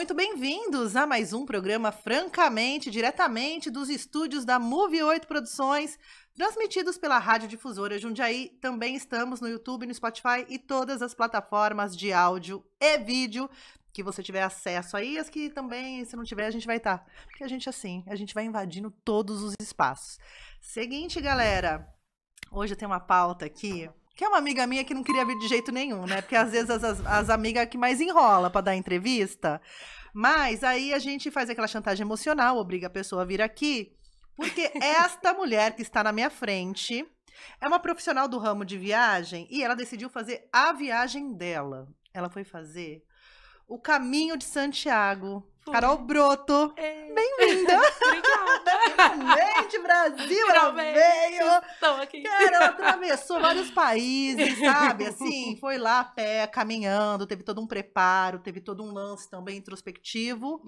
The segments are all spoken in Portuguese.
muito bem-vindos a mais um programa Francamente, diretamente dos estúdios da Move 8 Produções, transmitidos pela Rádio Difusora Jundiaí. Também estamos no YouTube, no Spotify e todas as plataformas de áudio e vídeo que você tiver acesso aí. As que também, se não tiver, a gente vai estar. Porque a gente, assim, a gente vai invadindo todos os espaços. Seguinte, galera, hoje eu tenho uma pauta aqui, que é uma amiga minha que não queria vir de jeito nenhum, né? Porque às vezes as amigas que mais enrola para dar entrevista. Mas aí a gente faz aquela chantagem emocional, obriga a pessoa a vir aqui. Porque esta mulher que está na minha frente é uma profissional do ramo de viagem e ela decidiu fazer a viagem dela. Ela foi fazer o Caminho de Santiago. Carol Broto, bem-vinda! Obrigada! Finalmente, Brasil, ela veio! Estou aqui. Cara, ela atravessou vários países, sabe? Assim, foi lá a pé, caminhando, teve todo um preparo, teve todo um lance também introspectivo.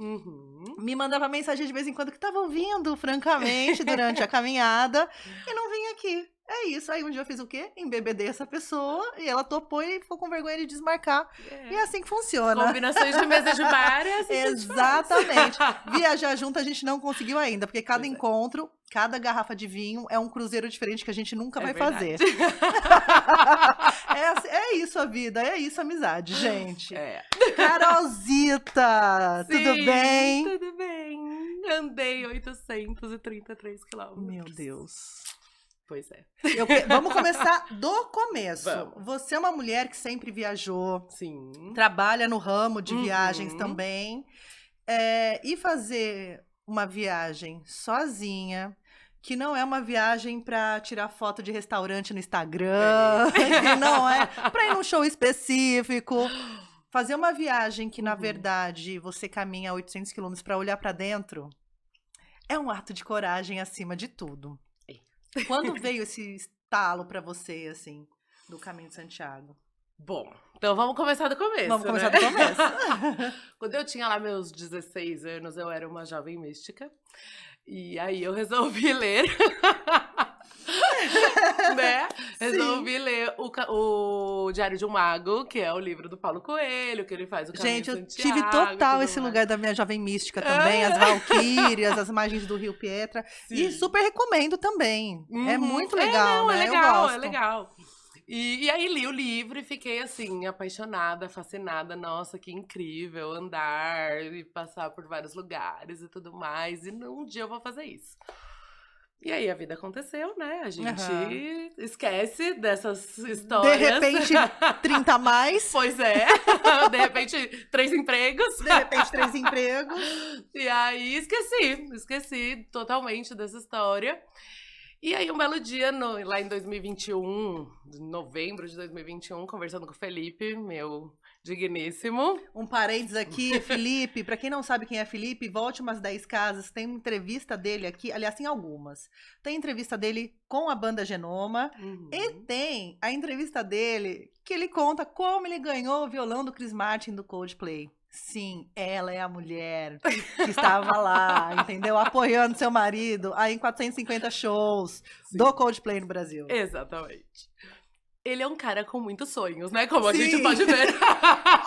Me mandava mensagem de vez em quando que estava ouvindo, francamente, durante a caminhada, e não vinha aqui. É isso. Aí um dia eu fiz o quê? Embebedei essa pessoa e ela topou e ficou com vergonha de desmarcar. E é assim que funciona. Combinações de mesa de bar é assim. Exatamente. Viajar junto a gente não conseguiu ainda, porque cada encontro, cada garrafa de vinho é um cruzeiro diferente que a gente nunca vai fazer. É isso a vida, é isso a amizade, gente. Carolzita, Sim, tudo bem? Tudo bem. Andei 833 quilômetros. Meu Deus. Pois é. Vamos começar do começo. Vamos. Você é uma mulher que sempre viajou. Sim. Trabalha no ramo de viagens também. E fazer uma viagem sozinha, que não é uma viagem para tirar foto de restaurante no Instagram, que não é para ir num show específico. Fazer uma viagem que, na verdade, você caminha 800 quilômetros para olhar para dentro, é um ato de coragem acima de tudo. Quando veio esse estalo para você, assim, do Caminho de Santiago? Bom, então vamos começar do começo, Vamos começar né? do começo. Quando eu tinha lá meus 16 anos, eu era uma jovem mística. E aí eu resolvi ler, né? Resolvi ler o Diário de um Mago, que é o livro do Paulo Coelho, que ele faz o Caminho Gente, de eu Santiago. tive total esse mais. lugar da minha jovem mística também, as valquírias, as margens do Rio Pietra. Sim. E super recomendo também. É muito legal, não, né? É legal, eu gosto. é legal. E aí li o livro e fiquei assim, apaixonada, fascinada. Nossa, que incrível andar e passar por vários lugares e tudo mais. E um dia eu vou fazer isso. E aí a vida aconteceu, né? A gente esquece dessas histórias. De repente, 30 a mais. Pois é. De repente, 3 empregos. De repente, 3 empregos. E aí esqueci totalmente dessa história. E aí, um belo dia, lá em 2021, novembro de 2021, conversando com o Felipe, meu digníssimo. Um parênteses aqui, Felipe, pra quem não sabe quem é Felipe, volte umas 10 casas, tem uma entrevista dele aqui, aliás, tem algumas. Tem entrevista dele com a banda Genoma e tem a entrevista dele que ele conta como ele ganhou o violão do Chris Martin do Coldplay. Sim, ela é a mulher que estava lá, entendeu? Apoiando seu marido aí em 450 shows do Coldplay no Brasil. Exatamente. Ele é um cara com muitos sonhos, né? Como a Sim. gente pode ver.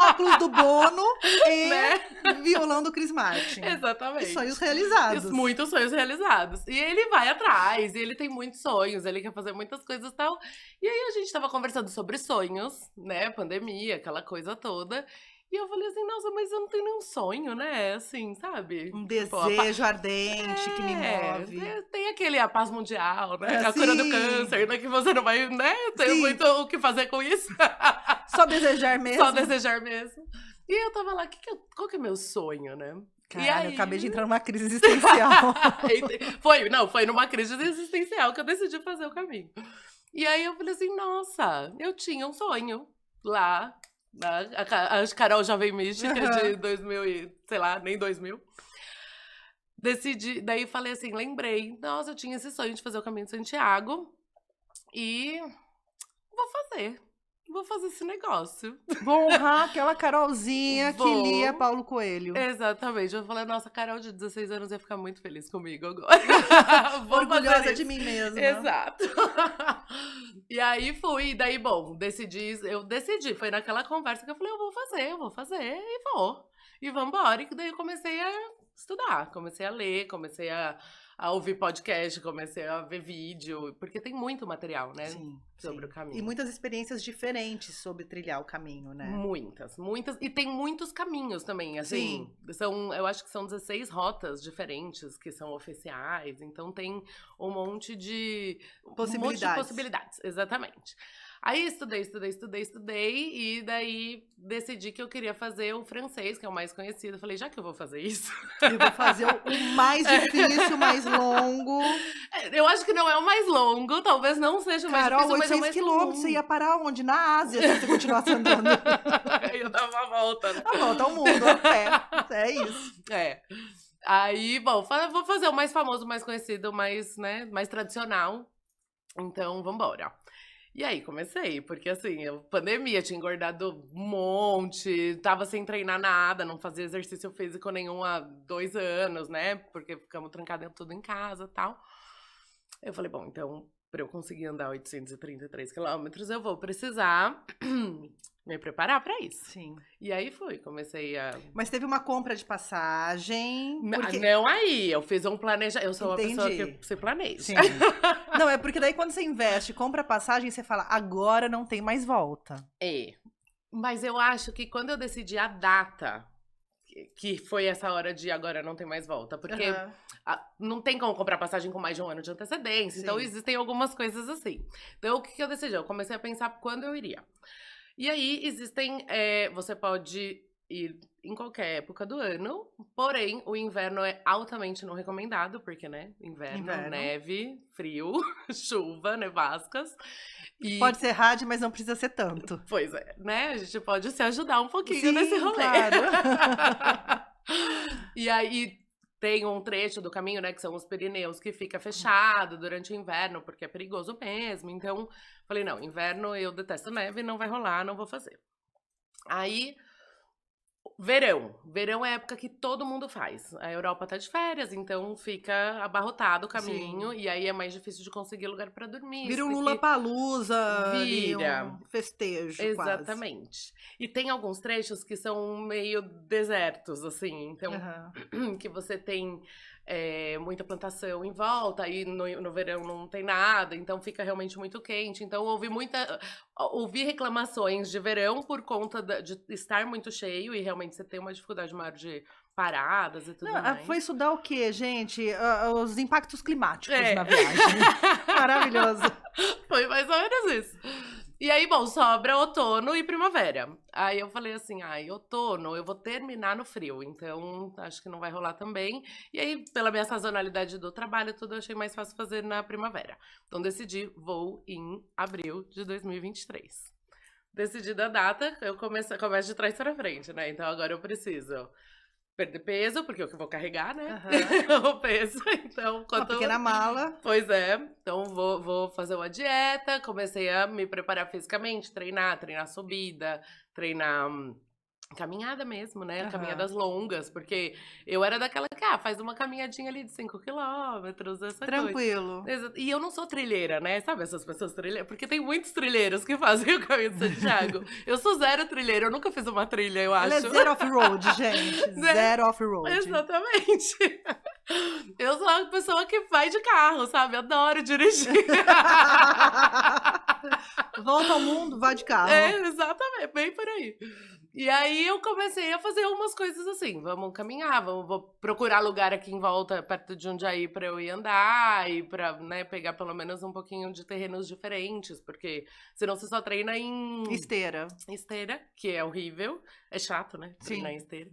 Óculos do Bono e Né? violão do Chris Martin. Exatamente. E sonhos realizados. Muitos sonhos realizados. E ele vai atrás, e ele tem muitos sonhos, ele quer fazer muitas coisas e tal. E aí a gente tava conversando sobre sonhos, né? Pandemia, aquela coisa toda. E eu falei assim, nossa, mas eu não tenho nenhum sonho, né? Assim, sabe? Um desejo ardente que me move. Tem aquele a paz mundial, né? A Sim. cura do câncer, né? Que você não vai, né? Ter Sim. muito o que fazer com isso. Só desejar mesmo. Só desejar mesmo. E eu tava lá, qual que é meu sonho, né? Caralho, e aí... eu acabei de entrar numa crise existencial. Foi numa crise existencial que eu decidi fazer o caminho. E aí eu falei assim, nossa, eu tinha um sonho lá. A Carol Jovem Mística de 2000 e, sei lá, nem 2000. Decidi, daí falei assim, lembrei. Nossa, eu tinha esse sonho de fazer o Caminho de Santiago. E vou fazer esse negócio. Vou honrar aquela Carolzinha que lia Paulo Coelho. Exatamente. Eu falei, nossa, a Carol de 16 anos ia ficar muito feliz comigo agora. Orgulhosa de mim mesma. Exato. E aí fui, daí, bom, eu decidi, foi naquela conversa que eu falei, eu vou fazer, e vou. e vambora. E daí eu comecei a estudar, comecei a ler, comecei a ouvir podcast, comecei a ver vídeo, porque tem muito material, né, Sim, sobre o sim. caminho. E muitas experiências diferentes sobre trilhar o caminho, né? Muitas. E tem muitos caminhos também, assim. Eu acho que são 16 rotas diferentes que são oficiais, então tem um monte de possibilidades, exatamente. Aí estudei, e daí decidi que eu queria fazer o francês, que é o mais conhecido. Falei, já que eu vou fazer isso... Eu vou fazer o mais difícil, mais longo. Eu acho que não é o mais longo, talvez não seja o mais Carol, difícil, mas é o 800 mais quilômetros, comum. você ia parar onde? Na Ásia, se você continuasse andando. Eu dava uma volta, né? A volta ao mundo, a pé. É isso. É. Aí, bom, vou fazer o mais famoso, mais conhecido, mais tradicional. Então, vambora. E aí, comecei, porque assim, pandemia, tinha engordado um monte, tava sem treinar nada, não fazia exercício físico nenhum há 2 anos, né? Porque ficamos trancados tudo em casa e tal. Eu falei, bom, então, pra eu conseguir andar 833 quilômetros, eu vou precisar me preparar pra isso. Sim. E aí comecei a... Mas teve uma compra de passagem. Porque... Não aí, eu fiz um planejamento. Eu sou Entendi. uma pessoa que se planeja. Sim. Não, é porque daí quando você investe, compra passagem, você fala, agora não tem mais volta. É. Mas eu acho que quando eu decidi a data, que foi essa hora de agora não tem mais volta, porque não tem como comprar passagem com mais de um ano de antecedência, então existem algumas coisas assim. Então, o que eu decidi? Eu comecei a pensar quando eu iria. E aí, você pode ir em qualquer época do ano, porém, o inverno é altamente não recomendado, porque, né, inverno. Neve, frio, chuva, nevascas. E... Pode ser rádio, mas não precisa ser tanto. Pois é, né, a gente pode se ajudar um pouquinho nesse rolê. Claro. E aí... Tem um trecho do caminho, né, que são os Pirineus, que fica fechado durante o inverno, porque é perigoso mesmo. Então, falei, não, inverno eu detesto neve, não vai rolar, não vou fazer. Aí, verão é a época que todo mundo faz. A Europa tá de férias, então fica abarrotado o caminho, e aí é mais difícil de conseguir lugar pra dormir. Vira um Lollapalooza, vira um festejo, exatamente. Quase. E tem alguns trechos que são meio desertos, assim, então que você tem muita plantação em volta, e no verão não tem nada, então fica realmente muito quente. Então ouvi reclamações de verão por conta de estar muito cheio e realmente você tem uma dificuldade maior de paradas e tudo mais. Foi estudar o quê, gente? Os impactos climáticos na viagem. Maravilhoso. Foi mais ou menos isso. E aí, bom, sobra outono e primavera. Aí eu falei assim, outono eu vou terminar no frio, então acho que não vai rolar também. E aí, pela minha sazonalidade do trabalho, tudo eu achei mais fácil fazer na primavera. Então decidi, vou em abril de 2023. Decidida a data, eu começo de trás para frente, né? Então agora eu preciso perder peso, porque é o que eu vou carregar, né? O peso, então... Uma pequena mala. Pois é, então vou fazer uma dieta, comecei a me preparar fisicamente, treinar subida, treinar caminhada mesmo, né? Caminhadas longas, porque eu era daquela que, faz uma caminhadinha ali de 5 quilômetros, essa tranquilo. Coisa. E eu não sou trilheira, né? Sabe essas pessoas trilheiras? Porque tem muitos trilheiros que fazem o caminho de Santiago. Eu sou zero trilheira, eu nunca fiz uma trilha, eu acho. Ela é zero off-road, gente. Zero off-road. Exatamente. Eu sou uma pessoa que vai de carro, sabe? Adoro dirigir. Volta ao mundo, vai de carro. Exatamente, bem por aí. E aí eu comecei a fazer umas coisas assim, vamos caminhar, vou procurar lugar aqui em volta, perto de Jundiaí, pra eu ir andar e pra, né, pegar pelo menos um pouquinho de terrenos diferentes, porque senão você só treina em... Esteira, que é horrível, é chato, né, treinar em esteira.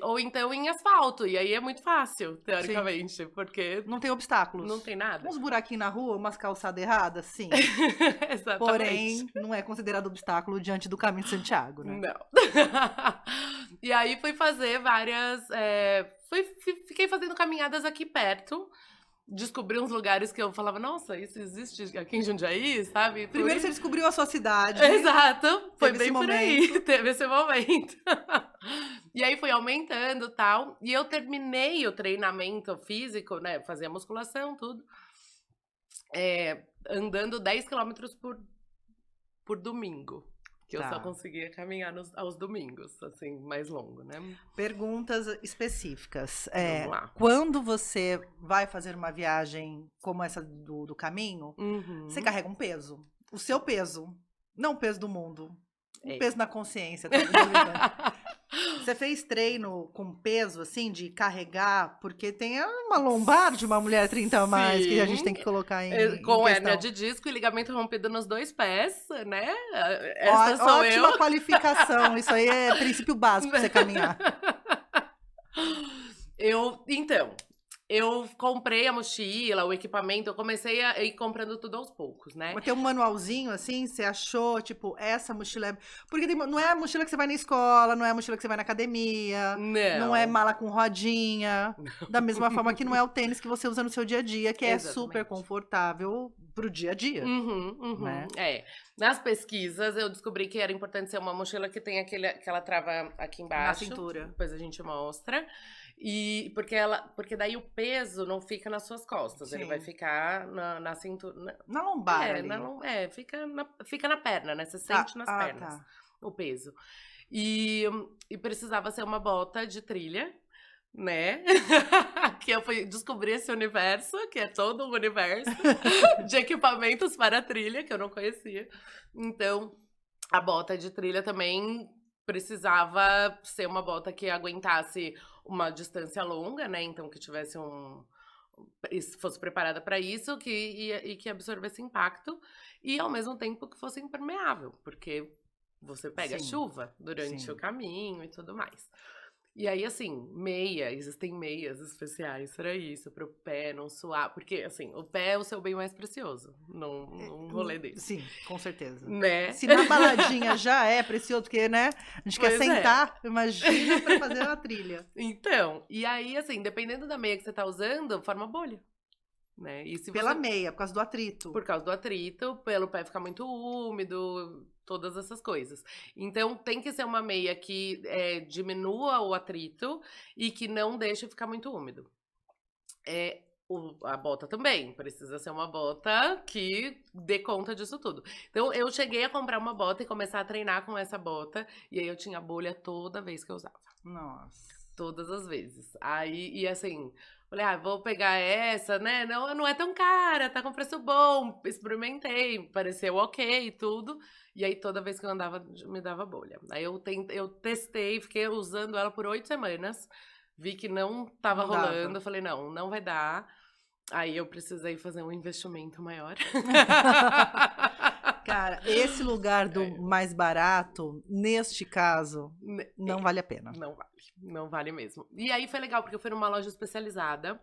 Ou então em asfalto, e aí é muito fácil, teoricamente, porque... Não tem obstáculos. Não tem nada. Uns buraquinhos na rua, umas calçadas erradas, sim. Exatamente. Porém, não é considerado obstáculo diante do caminho de Santiago, né? Não. E aí fui fazer várias... fiquei fazendo caminhadas aqui perto. Descobri uns lugares que eu falava, nossa, isso existe aqui em Jundiaí, sabe? Primeiro você descobriu a sua cidade. Exato. Foi bem por aí. Teve esse momento. E aí fui aumentando e tal. E eu terminei o treinamento físico, né? Fazia musculação, tudo. Andando 10 quilômetros por domingo. Que eu Tá. só conseguia caminhar aos domingos, assim, mais longo, né? Perguntas específicas. Vamos lá. Quando você vai fazer uma viagem como essa do caminho, Uhum. você carrega um peso. O seu peso. Não o peso do mundo. Um É. peso na consciência. Tá? Tô brincando. Você fez treino com peso, assim, de carregar? Porque tem uma lombar de uma mulher 30 a mais que a gente Sim. tem que colocar em Com questão. hérnia de disco e ligamento rompido nos 2 pés, né? Essa sou Ótima eu. qualificação. Isso aí é princípio básico pra você caminhar. Eu comprei a mochila, o equipamento, eu comecei a ir comprando tudo aos poucos, né? Mas tem um manualzinho, assim, você achou, tipo, essa mochila é... Porque não é a mochila que você vai na escola, não é a mochila que você vai na academia, não é mala com rodinha. Da mesma forma que não é o tênis que você usa no seu dia a dia, que é super Exatamente. confortável pro dia a dia. Né? Nas pesquisas, eu descobri que era importante ser uma mochila que tem aquela trava aqui embaixo. Na cintura. Depois a gente mostra. E porque daí o peso não fica nas suas costas, ele Sim. vai ficar na cintura. Na lombar ali. Fica na perna, né? Você sente nas pernas o peso. E precisava ser uma bota de trilha, né? Que eu fui descobrir esse universo, que é todo um universo de equipamentos para trilha, que eu não conhecia. Então, a bota de trilha também precisava ser uma bota que aguentasse uma distância longa, né? Então, que tivesse fosse preparada para isso, e que absorvesse impacto, e ao mesmo tempo que fosse impermeável, porque você pega chuva durante o caminho e tudo mais. E aí, assim, existem meias especiais para isso, para o pé não suar, porque, assim, o pé é o seu bem mais precioso num rolê desse. Sim, com certeza. Né? Se na baladinha já é precioso, porque, né, a gente quer sentar, imagina pra fazer uma trilha. Então, e aí, assim, dependendo da meia que você tá usando, forma bolha. Né? E se Pela meia, por causa do atrito. Por causa do atrito, pelo pé ficar muito úmido, todas essas coisas. Então, tem que ser uma meia que diminua o atrito e que não deixe ficar muito úmido. A bota também, precisa ser uma bota que dê conta disso tudo. Então, eu cheguei a comprar uma bota e começar a treinar com essa bota, e aí eu tinha bolha toda vez que eu usava. Nossa. Todas as vezes. Aí, e assim... Falei, vou pegar essa, né? Não é tão cara, tá com preço bom. Experimentei, pareceu ok e tudo. E aí, toda vez que eu andava, me dava bolha. Aí eu testei, fiquei usando ela por 8 semanas. Vi que não tava rolando. Falei, não vai dar. Aí eu precisei fazer um investimento maior. Cara, esse lugar do mais barato, neste caso, não vale a pena. Não vale mesmo. E aí foi legal, porque eu fui numa loja especializada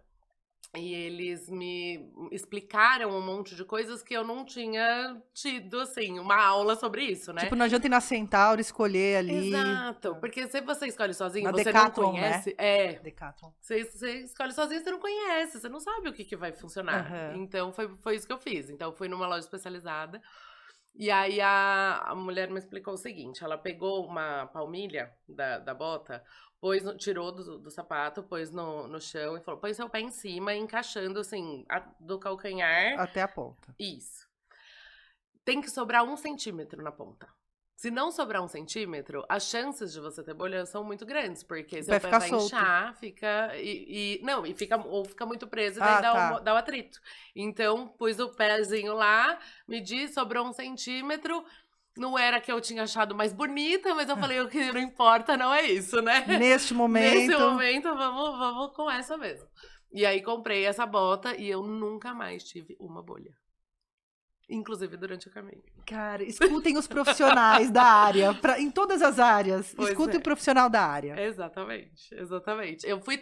e eles me explicaram um monte de coisas que eu não tinha tido, assim, uma aula sobre isso, né? Tipo, não adianta ir na Centauro escolher ali. Exato, porque se você escolhe sozinho, na você Decathlon, não conhece. Né? Decathlon. Você escolhe sozinho, você não conhece, você não sabe o que vai funcionar. Então foi isso que eu fiz. Então eu fui numa loja especializada. E aí a mulher me explicou o seguinte, ela pegou uma palmilha da bota, tirou do sapato, pôs no chão e falou, põe seu pé em cima, encaixando assim, do calcanhar. Até a ponta. Isso. Tem que sobrar 1 centímetro na ponta. Se não sobrar 1 centímetro, as chances de você ter bolha são muito grandes, porque seu pé vai inchar, fica muito preso e daí dá o atrito. Então, pus o pezinho lá, medi, sobrou 1 centímetro. Não era que eu tinha achado mais bonita, mas eu falei, o que não importa não é isso, né? Neste momento, vamos com essa mesmo. E aí, comprei essa bota e eu nunca mais tive uma bolha. Inclusive durante o caminho. Cara, escutem os profissionais da área, em todas as áreas. Escutem o profissional da área. Exatamente.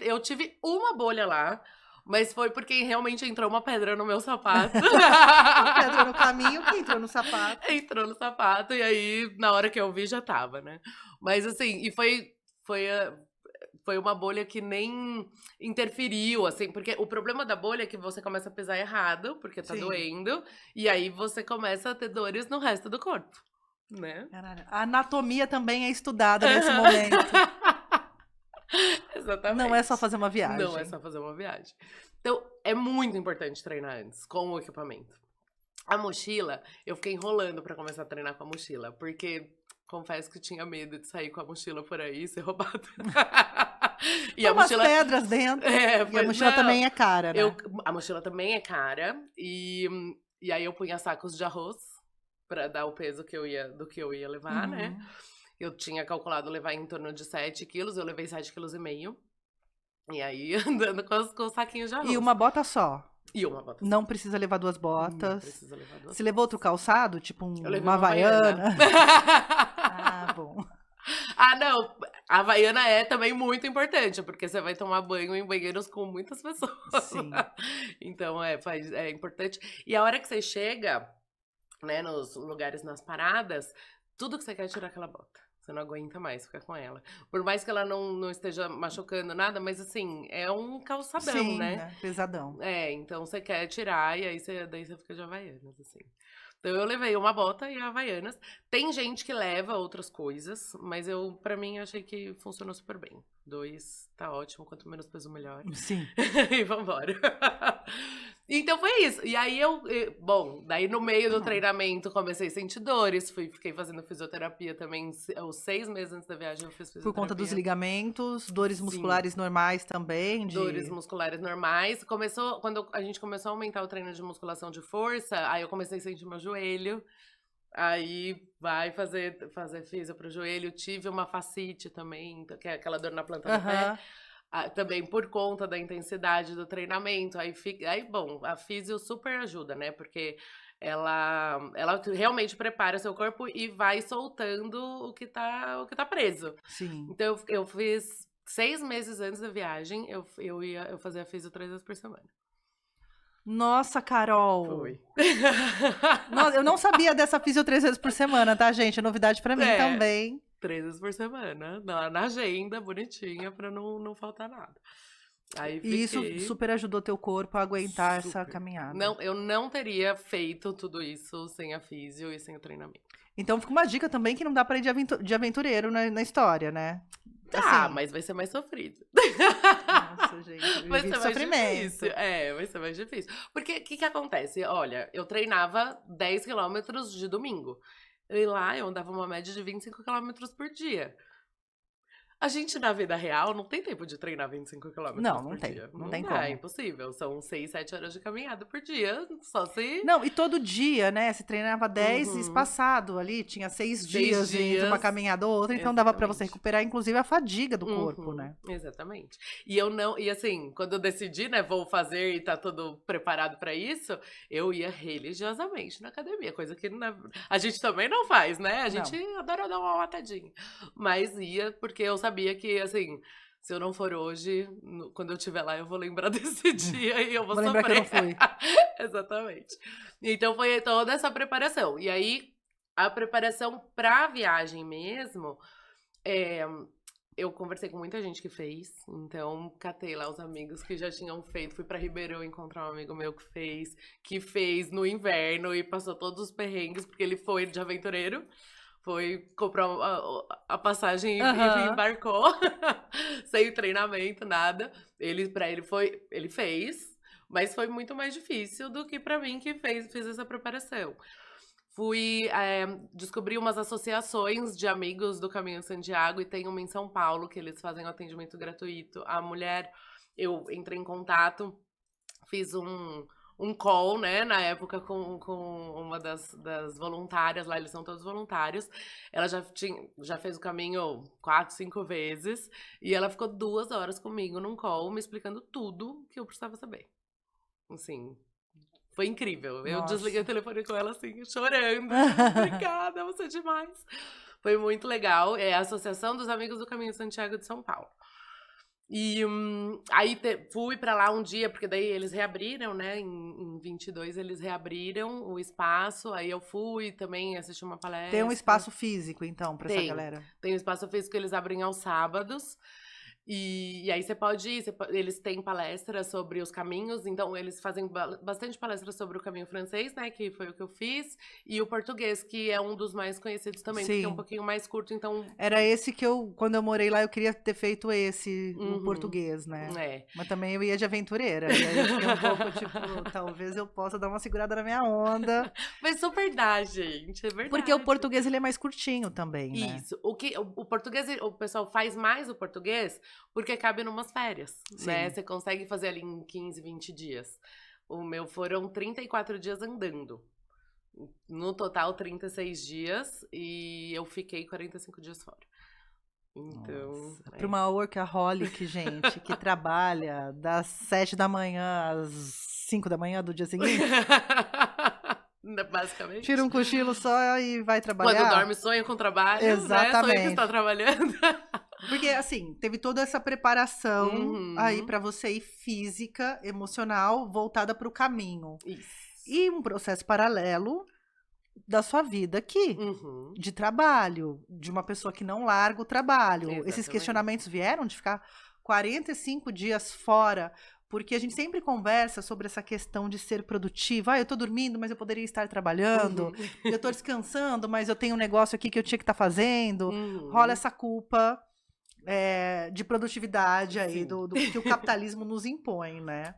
Eu tive uma bolha lá, mas foi porque realmente entrou uma pedra no meu sapato. Pedra no caminho, que entrou no sapato. Entrou no sapato, e aí, na hora que eu vi, já tava, né? Mas assim, e foi uma bolha que nem interferiu, assim, porque o problema da bolha é que você começa a pisar errado, porque tá doendo, e aí você começa a ter dores no resto do corpo, né? Caralho, a anatomia também é estudada nesse momento. Exatamente. Não é só fazer uma viagem. Não é só fazer uma viagem. Então, é muito importante treinar antes, com o equipamento. A mochila, eu fiquei enrolando pra começar a treinar com a mochila, porque confesso que tinha medo de sair com a mochila por aí e ser roubada. E a mochila... pedras dentro. E a mochila também é cara, né? A mochila também é cara. E aí eu punha sacos de arroz pra dar o peso do que eu ia levar, né? Eu tinha calculado levar em torno de 7 quilos, eu levei 7,5 quilos. E aí, andando com os saquinhos de arroz. E uma bota só? E uma bota só. Não precisa levar 2 botas. Não precisa levar 2 botas. Você levou outro calçado? Tipo uma Havaiana? Ah, bom. Ah, não. A Havaiana é também muito importante, porque você vai tomar banho em banheiros com muitas pessoas. Sim. Então, é importante. E a hora que você chega, né, nos lugares, nas paradas, tudo que você quer é tirar aquela bota. Você não aguenta mais ficar com ela. Por mais que ela não esteja machucando nada, mas assim, é um calçadão, sim, né? Pesadão. Então você quer tirar e aí daí você fica de Havaianas, assim. Então eu levei uma bota e Havaianas. Tem gente que leva outras coisas, mas pra mim, achei que funcionou super bem. 2 tá ótimo, quanto menos peso, melhor. Sim. E vambora. Então foi isso. E aí daí no meio do treinamento comecei a sentir dores, fiquei fazendo fisioterapia também. Os 6 meses antes da viagem eu fiz fisioterapia. Por conta dos ligamentos, dores musculares normais também? Dores musculares normais. Quando a gente começou a aumentar o treino de musculação de força, aí eu comecei a sentir meu joelho. Aí vai fazer fisio pro joelho. Tive uma fascite também, que é aquela dor na planta do pé. Também por conta da intensidade do treinamento. Aí, bom, a físio super ajuda, né? Porque ela realmente prepara seu corpo e vai soltando o que tá preso. Sim. Então, eu fiz 6 meses antes da viagem, eu fazia físio 3 vezes por semana. Nossa, Carol! Foi. Nossa, eu não sabia dessa físio 3 vezes por semana, tá, gente? É novidade pra mim também. 3 vezes por semana, na agenda, bonitinha, pra não faltar nada. Aí E isso super ajudou teu corpo a aguentar essa caminhada. Não, eu não teria feito tudo isso sem a físio e sem o treinamento. Então fica uma dica também que não dá pra ir de aventureiro na história, né? Assim, mas vai ser mais sofrido. Nossa, gente. Vai ser mais sofrimento. difícil. Vai ser mais difícil. Porque o que acontece? Olha, eu treinava 10 quilômetros de domingo. E lá eu andava uma média de 25 quilômetros por dia. A gente, na vida real, não tem tempo de treinar 25 quilômetros por dia. Não tem dá, como. É impossível. São 6, 7 horas de caminhada por dia. Só se... Não, e todo dia, né? Você treinava 10 espaçado ali. Tinha 6 dias entre uma caminhada ou outra. Então dava pra você recuperar, inclusive, a fadiga do corpo, né? Exatamente. E assim, quando eu decidi, né, vou fazer e tá tudo preparado pra isso, eu ia religiosamente na academia. Coisa que a gente também não faz, né? A gente adora dar uma matadinha. Mas ia porque eu sabia que, assim, se eu não for hoje, quando eu estiver lá, eu vou lembrar desse dia e eu vou sofrer. Lembrar que eu não fui. Exatamente. Então, foi toda essa preparação. E aí, a preparação pra viagem mesmo, eu conversei com muita gente que fez. Então, catei lá os amigos que já tinham feito. Fui pra Ribeirão encontrar um amigo meu que fez no inverno e passou todos os perrengues, porque ele foi de aventureiro. Foi comprar a passagem e embarcou, sem treinamento, nada. Ele fez, mas foi muito mais difícil do que pra mim que fiz essa preparação. Fui descobrir umas associações de amigos do Caminho Santiago e tem uma em São Paulo que eles fazem um atendimento gratuito. A mulher, eu entrei em contato, fiz um call, né, na época com uma das voluntárias lá, eles são todos voluntários. Ela já fez o caminho 4, 5 vezes e ela ficou 2 horas comigo num call me explicando tudo que eu precisava saber. Assim, foi incrível. Eu desliguei o telefone com ela assim, chorando. Obrigada, você é demais. Foi muito legal. É a Associação dos Amigos do Caminho Santiago de São Paulo. E aí fui pra lá um dia, porque daí eles reabriram, né? Em 22 eles reabriram o espaço. Aí eu fui também assistir uma palestra. Tem um espaço físico, então, pra essa galera? Tem um espaço físico que eles abrem aos sábados. E aí você pode ir, eles têm palestras sobre os caminhos, então eles fazem bastante palestras sobre o caminho francês, né, que foi o que eu fiz, e o português, que é um dos mais conhecidos também, porque é um pouquinho mais curto, então... Era esse que quando eu morei lá, eu queria ter feito esse, o português, né? É. Mas também eu ia de aventureira, e aí eu fiquei um pouco, tipo, talvez eu possa dar uma segurada na minha onda. Mas super dá, gente, é verdade. Porque o português, ele é mais curtinho também, né? Isso. O português, o pessoal faz mais o português porque cabe numas férias, né? Você consegue fazer ali em 15, 20 dias. O meu foram 34 dias andando. No total, 36 dias. E eu fiquei 45 dias fora. Então... Para uma workaholic, gente, que trabalha das 7 da manhã às 5 da manhã do dia seguinte... Basicamente. Tira um cochilo só e vai trabalhar. Quando dorme, sonha com trabalho. Exatamente. Né? Sonha que está trabalhando. Porque, assim, teve toda essa preparação aí pra você ir física, emocional, voltada pro caminho. Isso. E um processo paralelo da sua vida aqui, de trabalho, de uma pessoa que não larga o trabalho. Exatamente. Esses questionamentos vieram de ficar 45 dias fora. Porque a gente sempre conversa sobre essa questão de ser produtiva. Eu tô dormindo, mas eu poderia estar trabalhando. Eu tô descansando, mas eu tenho um negócio aqui que eu tinha que estar fazendo. Rola essa culpa de produtividade aí, do que o capitalismo nos impõe, né?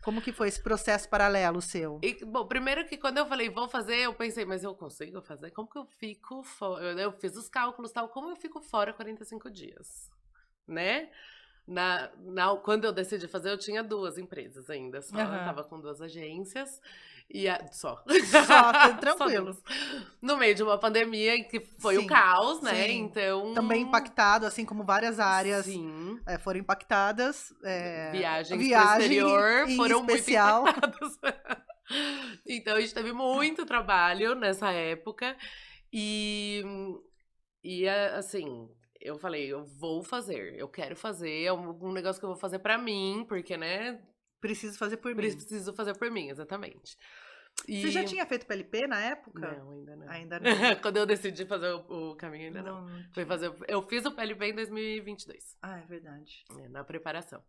Como que foi esse processo paralelo seu? Bom, primeiro que quando eu falei, vou fazer, eu pensei, mas eu consigo fazer? Como que eu fico fora? Eu fiz os cálculos, tal, como eu fico fora 45 dias, né? Quando eu decidi fazer, eu tinha 2 empresas ainda, só. Eu tava com 2 agências e só. Só, tranquilo. Só no meio de uma pandemia em que foi o caos, né? Sim. Então... Também impactado, assim como várias áreas foram impactadas. Viagens pro exterior foram especial. muito impactadas. Então, a gente teve muito trabalho nessa época e assim... Eu falei, eu vou fazer, eu quero fazer, é um negócio que eu vou fazer pra mim, porque, né? Preciso fazer por mim. Preciso fazer por mim, exatamente. Você já tinha feito PLP na época? Não, ainda não. Ainda não. Quando eu decidi fazer o caminho, ainda não. Eu fiz o PLP em 2022. Ah, é verdade. Na preparação.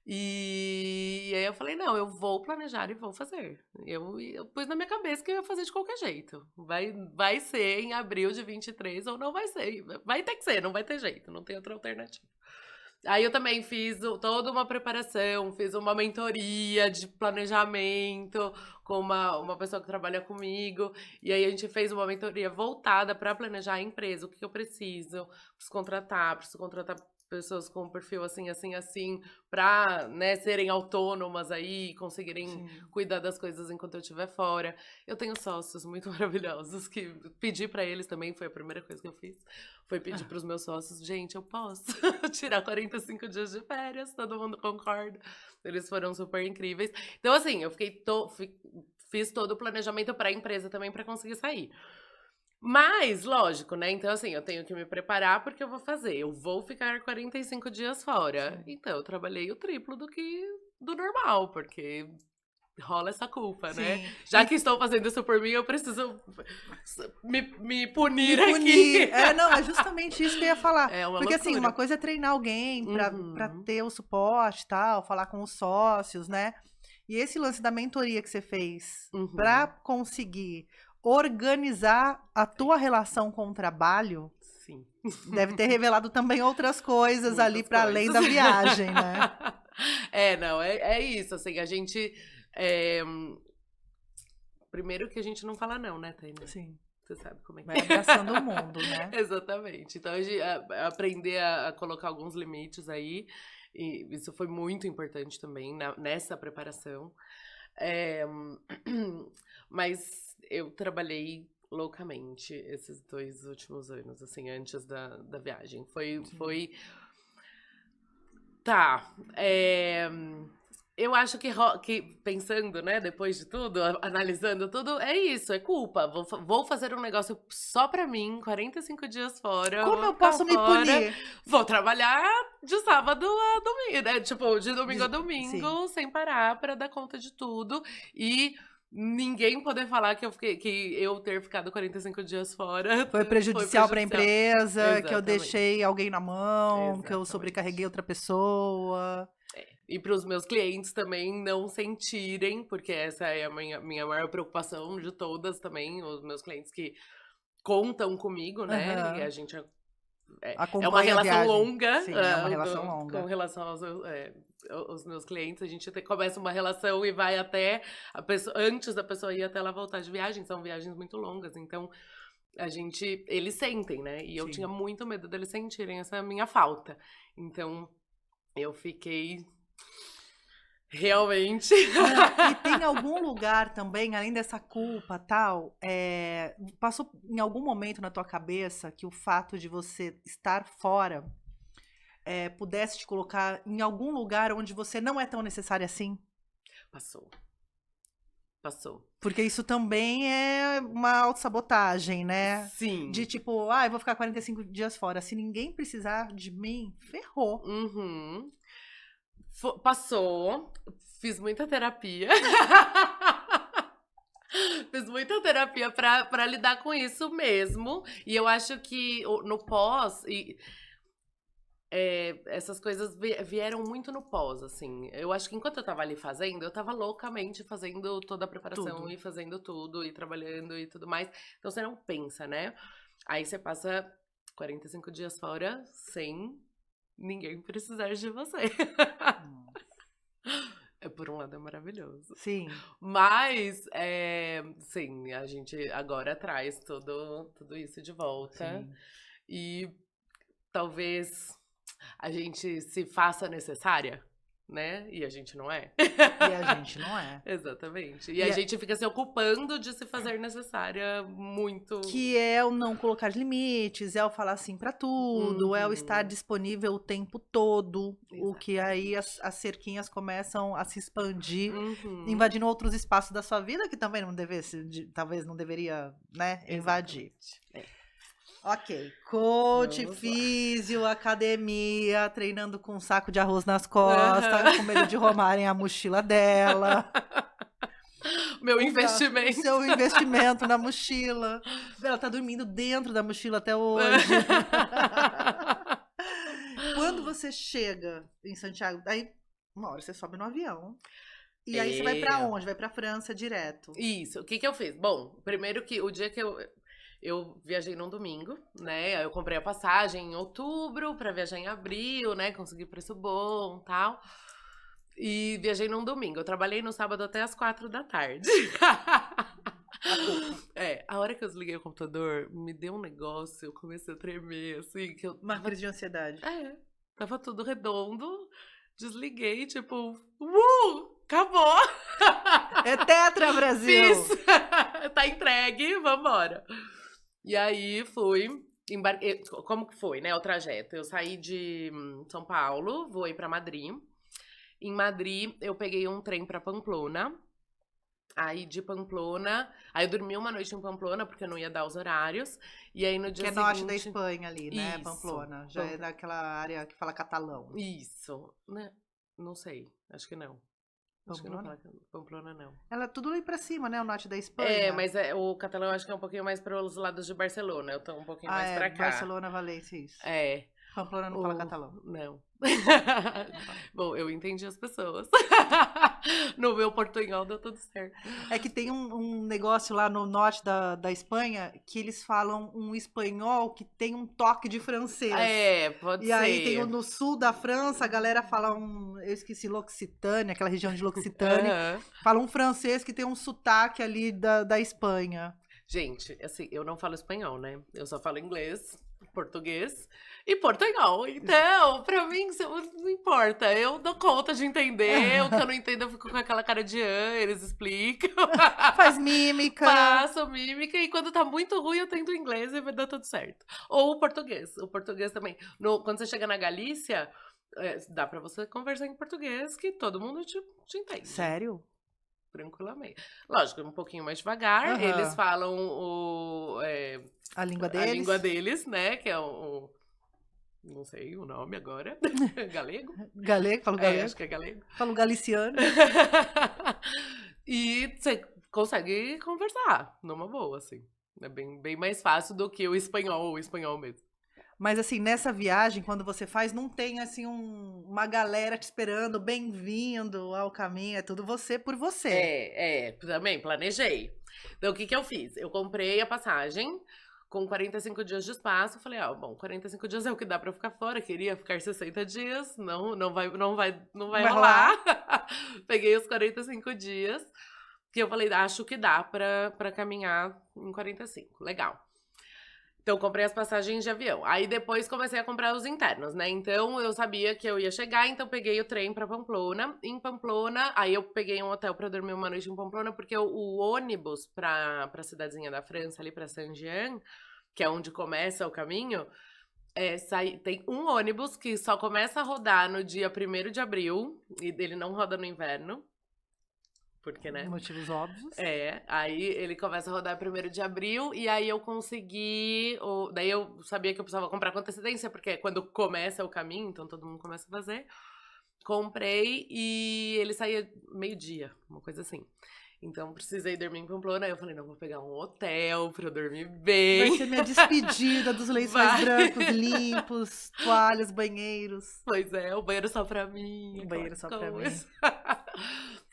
E aí eu falei, não, eu vou planejar e vou fazer. Eu pus na minha cabeça que eu ia fazer de qualquer jeito. Vai ser em abril de 23 ou não vai ser. Vai ter que ser, não vai ter jeito, não tem outra alternativa. Aí eu também fiz toda uma preparação, fiz uma mentoria de planejamento com uma pessoa que trabalha comigo. E aí a gente fez uma mentoria voltada para planejar a empresa, o que eu preciso contratar, pessoas com perfil assim, assim, assim, pra, né, serem autônomas aí, conseguirem cuidar das coisas enquanto eu estiver fora. Eu tenho sócios muito maravilhosos que pedi pra eles também, foi a primeira coisa que eu fiz, foi pedir pros meus sócios, gente, eu posso tirar 45 dias de férias, todo mundo concorda. Eles foram super incríveis. Então, assim, eu fiz todo o planejamento pra empresa também pra conseguir sair. Mas, lógico, né? Então, assim, eu tenho que me preparar porque eu vou fazer. Eu vou ficar 45 dias fora. Então, eu trabalhei o triplo do normal, porque rola essa culpa, né? Já que estou fazendo isso por mim, eu preciso me punir aqui. Não, é justamente isso que eu ia falar. É uma porque, loucura. assim, uma coisa é treinar alguém pra ter o suporte e tal, falar com os sócios, né? E esse lance da mentoria que você fez pra conseguir organizar a tua relação com o trabalho, deve ter revelado também outras coisas ali para além da viagem, né? Não, é isso, assim, a gente... Primeiro que a gente não fala não, né, Tainá? Sim. Você sabe como é que vai abraçando o mundo, né? Exatamente. Então, a gente aprender a colocar alguns limites aí, e isso foi muito importante também nessa preparação. Mas eu trabalhei loucamente esses 2 últimos anos, assim, antes da viagem. Foi... Tá. Eu acho que pensando, né, depois de tudo, analisando tudo, é isso, é culpa. Vou fazer um negócio só pra mim, 45 dias fora. Como eu posso me punir? Vou trabalhar de sábado a domingo, né? Tipo, de domingo a domingo, sem parar pra dar conta de tudo. E ninguém poder falar que eu ter ficado 45 dias fora Foi prejudicial para a empresa, Exatamente. que eu deixei alguém na mão, que eu Exatamente. sobrecarreguei outra pessoa. E para os meus clientes também não sentirem, porque essa é a minha maior preocupação de todas também, os meus clientes que contam comigo, né? E a gente é uma relação longa. Sim, é uma relação longa. Com relação aos meus clientes, a gente começa uma relação e vai até a pessoa, antes da pessoa ir até ela voltar de viagem, são viagens muito longas, então eles sentem, né? E eu tinha muito medo deles sentirem essa minha falta. Então, eu fiquei realmente... E tem algum lugar também, além dessa culpa tal, passou em algum momento na tua cabeça que o fato de você estar fora pudesse te colocar em algum lugar onde você não é tão necessária assim? Passou. Porque isso também é uma autossabotagem, né? Sim. De tipo, eu vou ficar 45 dias fora. Se ninguém precisar de mim, ferrou. Uhum. Passou. Fiz muita terapia. Fiz muita terapia pra lidar com isso mesmo. E eu acho que no pós... essas coisas vieram muito no pós, assim. Eu acho que enquanto eu tava ali fazendo, eu tava loucamente fazendo toda a preparação e fazendo tudo, e trabalhando e tudo mais. Então você não pensa, né? Aí você passa 45 dias fora sem ninguém precisar de você. Por um lado é maravilhoso. Sim. Mas, sim, a gente agora traz tudo isso de volta. Sim. E talvez a gente se faça necessária, né? E a gente não é. E a gente não é. Exatamente. E a gente fica se ocupando de se fazer necessária muito. Que é o não colocar limites, é o falar sim pra tudo, é o estar disponível o tempo todo. Exatamente. O que aí as cerquinhas começam a se expandir, invadindo outros espaços da sua vida que também talvez não deveria, né, invadir. Ok, coach, físio, academia, treinando com um saco de arroz nas costas, com medo de roubarem a mochila dela. Meu investimento. O seu investimento na mochila. Ela tá dormindo dentro da mochila até hoje. Quando você chega em Santiago, aí uma hora você sobe no avião. E aí você vai pra onde? Vai pra França direto. Isso. O que eu fiz? Bom, primeiro que o dia que eu viajei num domingo, né? Eu comprei a passagem em outubro pra viajar em abril, né? Consegui preço bom e tal. E viajei num domingo. Eu trabalhei no sábado até as 4 da tarde. A hora que eu desliguei o computador, me deu um negócio, eu comecei a tremer, assim, que eu... Uma crise de ansiedade. Tava tudo redondo. Desliguei, tipo... Acabou! É Tetra, Brasil! Fiz! Tá entregue, vambora! E aí, embarquei. Como que foi, né, o trajeto? Eu saí de São Paulo, voei pra Madrid. Em Madrid, eu peguei um trem pra Pamplona. Aí, de Pamplona... Aí, eu dormi uma noite em Pamplona, porque eu não ia dar os horários. E aí, no dia seguinte... Que é norte da Espanha ali, né, Isso. Pamplona. Já é daquela área que fala catalão. Isso. Né? Não sei. Acho que não. Pamplona não. Ela é tudo ali pra cima, né? O norte da Espanha. Mas o catalão acho que é um pouquinho mais para os lados de Barcelona. Eu tô um pouquinho mais pra cá. Barcelona, Valência, isso. Pamplona não fala catalão. Não. Bom, eu entendi as pessoas. No meu portunhol deu tudo certo. É que tem um negócio lá no norte da Espanha que eles falam um espanhol que tem um toque de francês. Pode ser. E aí tem no sul da França, a galera fala eu esqueci, L'Occitânia, aquela região de L'Occitânia. Fala um francês que tem um sotaque ali da Espanha. Gente, assim, eu não falo espanhol, né? Eu só falo inglês, português e portunhol. Então, pra mim, isso não importa. Eu dou conta de entender. O que eu não entendo, eu fico com aquela cara de eles explicam. Faz mímica. Faço mímica. E quando tá muito ruim, eu tento inglês e vai dar tudo certo. Ou o português. O português também. Quando você chega na Galícia, dá pra você conversar em português que todo mundo te entende. Sério? Tranquilamente. Lógico, um pouquinho mais devagar. Eles falam a língua deles? A língua deles, né? Que é não sei o nome agora. Galego? Galego? Falo galego? Acho que é galego. Falo galiciano. E você consegue conversar, numa boa, assim. É bem mais fácil do que o espanhol mesmo. Mas assim, nessa viagem, quando você faz, não tem assim uma galera te esperando, bem-vindo ao caminho, é tudo você por você. Também planejei. Então, o que que eu fiz? Eu comprei a passagem com 45 dias de espaço. Falei, bom, 45 dias é o que dá pra eu ficar fora. Queria ficar 60 dias, não vai rolar. Peguei os 45 dias, que eu falei, acho que dá pra caminhar em 45. Legal. Então, comprei as passagens de avião. Aí, depois, comecei a comprar os internos, né? Então, eu sabia que eu ia chegar, então peguei o trem pra Pamplona. Em Pamplona, aí eu peguei um hotel pra dormir uma noite em Pamplona, porque o ônibus pra cidadezinha da França, ali pra Saint-Jean, que é onde começa o caminho, tem um ônibus que só começa a rodar no dia 1º de abril, e ele não roda no inverno. Porque, né? Motivos óbvios. Aí ele começa a rodar 1º de abril, e aí eu consegui. Daí eu sabia que eu precisava comprar com antecedência, porque é quando começa o caminho, então todo mundo começa a fazer. Comprei e ele saía meio-dia, uma coisa assim. Então precisei dormir em Pamplona. Aí eu falei, não, vou pegar um hotel pra eu dormir bem. Vai ser minha despedida dos lençóis brancos, limpos, toalhas, banheiros. Pois é, o banheiro só pra mim. O banheiro só pra mim.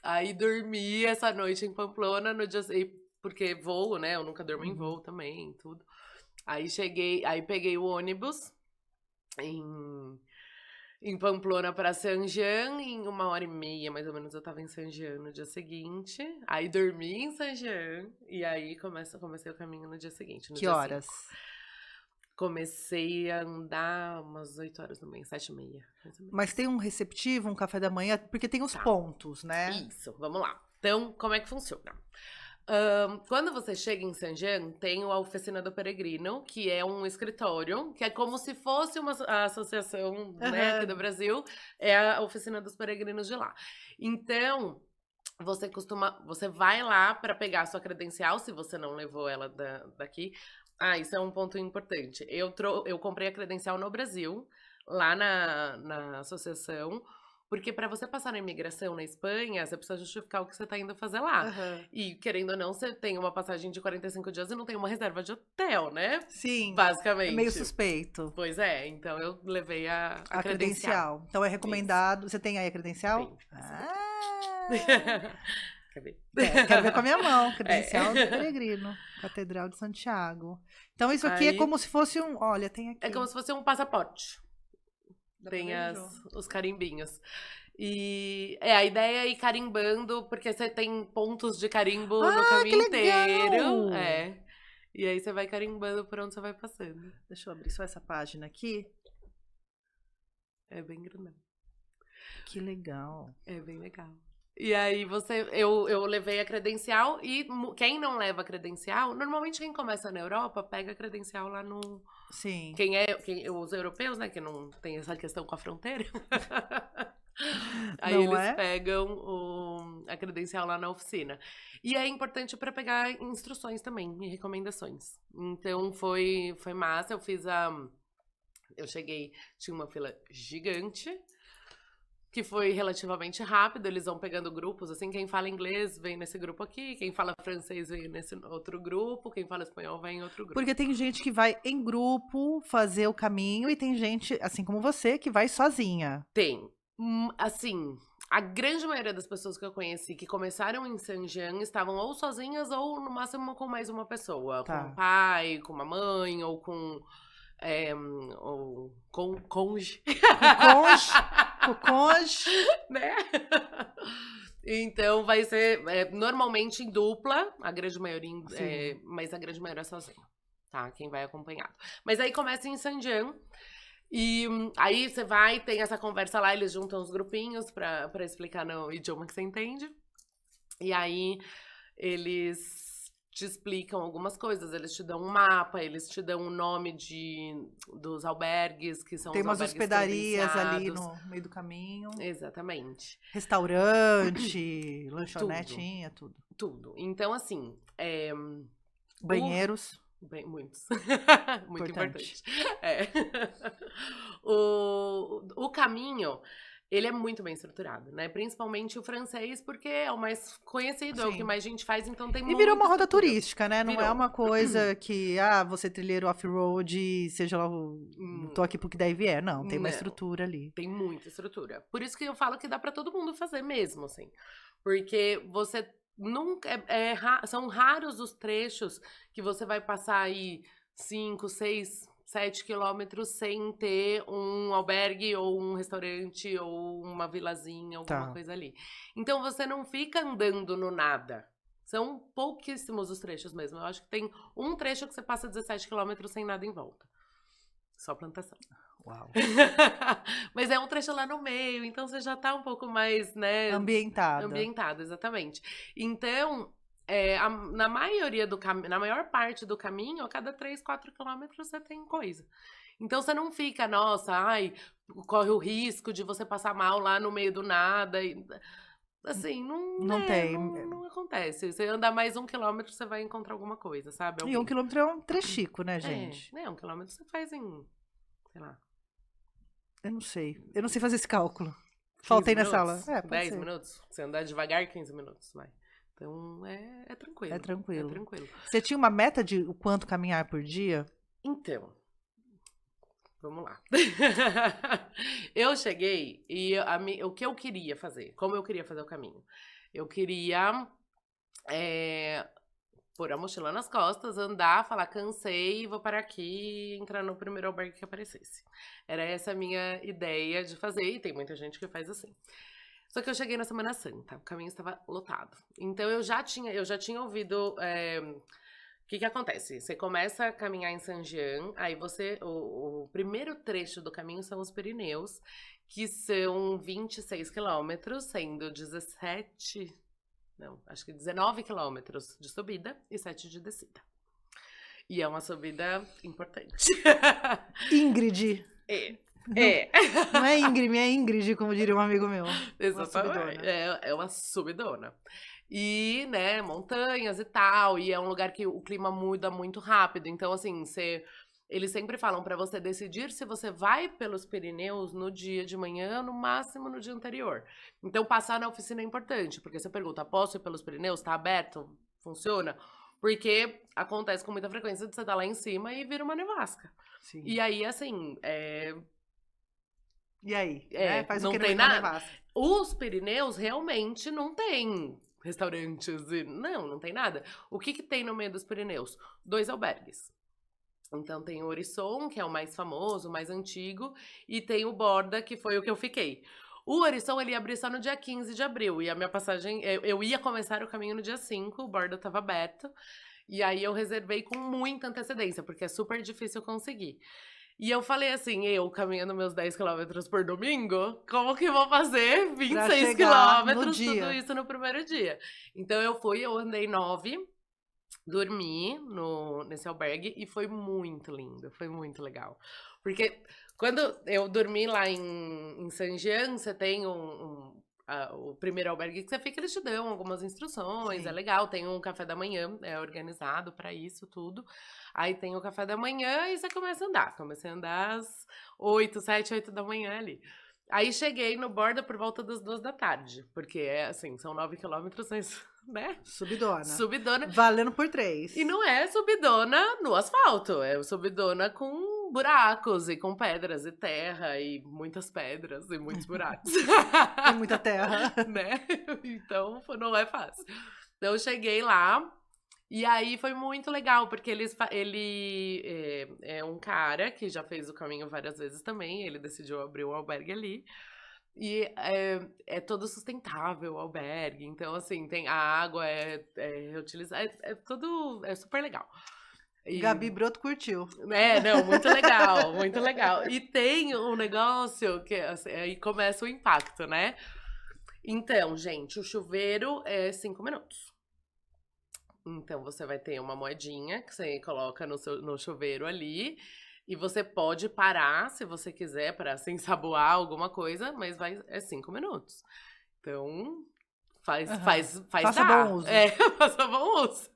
Aí dormi essa noite em Pamplona, no dia, porque voo, né? Eu nunca durmo em voo também, tudo. Aí peguei o ônibus em Pamplona pra Saint-Jean, em 1h30, mais ou menos, eu tava em Saint-Jean no dia seguinte. Aí dormi em Saint-Jean, e aí comecei o caminho no dia seguinte. Que horas? Comecei a andar umas 8 horas da manhã, 7h30. Mas tem um receptivo, um café da manhã, porque tem os pontos, né? Isso, vamos lá. Então, como é que funciona? Quando você chega em Saint-Jean, tem a Oficina do Peregrino, que é um escritório, que é como se fosse a associação, né, aqui do Brasil, é a Oficina dos Peregrinos de lá. Então, você vai lá para pegar a sua credencial, se você não levou ela daqui. Isso é um ponto importante. Eu comprei a credencial no Brasil, lá na associação, porque para você passar na imigração na Espanha, você precisa justificar o que você tá indo fazer lá. E, querendo ou não, você tem uma passagem de 45 dias e não tem uma reserva de hotel, né? Sim. Basicamente. É meio suspeito. Pois é, então eu levei a credencial. Então é recomendado. Isso. Você tem aí a credencial? Quer ver? Quero ver com a minha mão. Credencial do Peregrino. Catedral de Santiago. Então isso aqui é como se fosse um... Olha, tem aqui. É como se fosse um passaporte. Tem os carimbinhos. E a ideia é ir carimbando, porque você tem pontos de carimbo no caminho inteiro. E aí você vai carimbando por onde você vai passando. Deixa eu abrir só essa página aqui. É bem grandão. Que legal. É bem legal. E aí eu levei a credencial, e quem não leva a credencial, normalmente quem começa na Europa pega a credencial lá no... Sim. Os europeus, né, que não tem essa questão com a fronteira. Aí eles pegam a credencial lá na oficina. E é importante para pegar instruções também e recomendações. Então foi massa, eu cheguei, tinha uma fila gigante, que foi relativamente rápido. Eles vão pegando grupos, assim, quem fala inglês vem nesse grupo aqui, quem fala francês vem nesse outro grupo, quem fala espanhol vem em outro grupo. Porque tem gente que vai em grupo fazer o caminho e tem gente, assim como você, que vai sozinha. Tem. Assim, a grande maioria das pessoas que eu conheci que começaram em Saint-Jean estavam ou sozinhas ou, no máximo, com mais uma pessoa. Com um pai, com uma mãe, ou com... com cônjuge. Com cônjuge. Né? Então vai ser normalmente em dupla, a grande maioria, mas a grande maioria é sozinha, tá? Quem vai acompanhado. Mas aí começa em Saint-Jean, e aí você vai, tem essa conversa lá, eles juntam os grupinhos pra explicar no idioma que você entende. E aí eles te explicam algumas coisas, eles te dão um mapa, eles te dão o nome dos albergues, que são tem os umas albergues hospedarias ali no meio do caminho. Exatamente. Restaurante, lanchonetinha, tudo. Tudo. Então, assim... banheiros. Muitos. Muito importante. O caminho Ele é muito bem estruturado, né? Principalmente o francês, porque é o mais conhecido, é o que Sim. mais gente faz, então tem E muita virou uma roda estrutura. turística, né? Não é Virou. uma coisa que, você trilheiro off-road, seja lá, tô aqui pro que daí vier. Não, tem uma Não. estrutura ali. Tem muita estrutura. Por isso que eu falo que dá pra todo mundo fazer mesmo, assim. Porque você nunca... são raros os trechos que você vai passar aí 5, 6, 7 quilômetros sem ter um albergue ou um restaurante ou uma vilazinha, alguma Tá. coisa ali. Então você não fica andando no nada. São pouquíssimos os trechos mesmo. Eu acho que tem um trecho que você passa 17 quilômetros sem nada em volta. Só plantação. Uau. Mas é um trecho lá no meio, então você já tá um pouco mais, né? Ambientada. Ambientada, exatamente. Então, na maior parte do caminho, a cada 3, 4 quilômetros você tem coisa. Então você não fica, nossa, corre o risco de você passar mal lá no meio do nada. Assim, não acontece. Você andar mais 1 quilômetro, você vai encontrar alguma coisa, sabe? E 1 quilômetro é um trechico, né, gente? 1 quilômetro você faz em, sei lá, Eu não sei fazer esse cálculo. Faltei nessa aula. Pode 10 ser. minutos. Se andar devagar, 15 minutos, vai. Então, é tranquilo. É tranquilo. É tranquilo. Você tinha uma meta de o quanto caminhar por dia? Então, vamos lá. Eu cheguei e o que eu queria fazer, como eu queria fazer o caminho? Eu queria pôr a mochila nas costas, andar, falar cansei, vou parar aqui e entrar no primeiro albergue que aparecesse. Era essa a minha ideia de fazer, e tem muita gente que faz assim. Só que eu cheguei na Semana Santa, o caminho estava lotado. Então eu já tinha ouvido... O que acontece? Você começa a caminhar em Saint-Jean, aí o primeiro trecho do caminho são os Pirineus, que são 26 quilômetros, sendo 19 quilômetros de subida e 7 de descida. E é uma subida importante. Ingrid. Não é íngreme, é Ingrid, como diria um amigo meu. Exatamente. É uma subidona. E, né, montanhas e tal, e é um lugar que o clima muda muito rápido. Então, assim, eles sempre falam pra você decidir se você vai pelos Pirineus no dia de manhã, no máximo no dia anterior. Então, passar na oficina é importante, porque você pergunta, posso ir pelos Pirineus? Tá aberto? Funciona? Porque acontece com muita frequência de você estar lá em cima e vira uma nevasca. Sim. E aí, assim, E aí? Faz não o que tem não nada. nevasca? Os Pirineus realmente não tem restaurantes e... Não tem nada. O que tem no meio dos Pirineus? 2 albergues. Então tem o Horizon, que é o mais famoso, o mais antigo, e tem o Borda, que foi o que eu fiquei. O Horizon, ele ia abrir só no dia 15 de abril, e a minha passagem... Eu ia começar o caminho no dia 5, o Borda estava aberto, e aí eu reservei com muita antecedência, porque é super difícil conseguir. E eu falei assim, eu caminhando meus 10 quilômetros por domingo, como que vou fazer 26 quilômetros, tudo isso no primeiro dia? Então eu andei 9, dormi nesse albergue e foi muito lindo, foi muito legal. Porque quando eu dormi lá em Saint-Jean, você tem o primeiro albergue que você fica, eles te dão algumas instruções, Sim. É legal, tem um café da manhã, é organizado pra isso tudo. Aí tem o café da manhã e você começa a andar. Comecei a andar às 7, 8 da manhã ali. Aí cheguei no Borda por volta das 2 da tarde, porque são 9 quilômetros, mas, né? Subidona. Valendo por 3. E não é subidona no asfalto, é subidona com buracos e com pedras e terra e muitas pedras e muitos buracos. E muita terra. Né? Então, não é fácil. Então, eu cheguei lá e aí foi muito legal, porque ele é um cara que já fez o caminho várias vezes também, ele decidiu abrir um albergue ali. E é todo sustentável o albergue, então assim, tem a água, reutilizada, é super legal. E, Gabi Broto curtiu. Não, muito legal, muito legal. E tem um negócio que assim, aí começa o impacto, né? Então, gente, o chuveiro é 5 minutos. Então, você vai ter uma moedinha que você coloca no chuveiro ali. E você pode parar, se você quiser, para se ensaboar alguma coisa, mas é 5 minutos. Então, faça bom uso. Faça bom uso.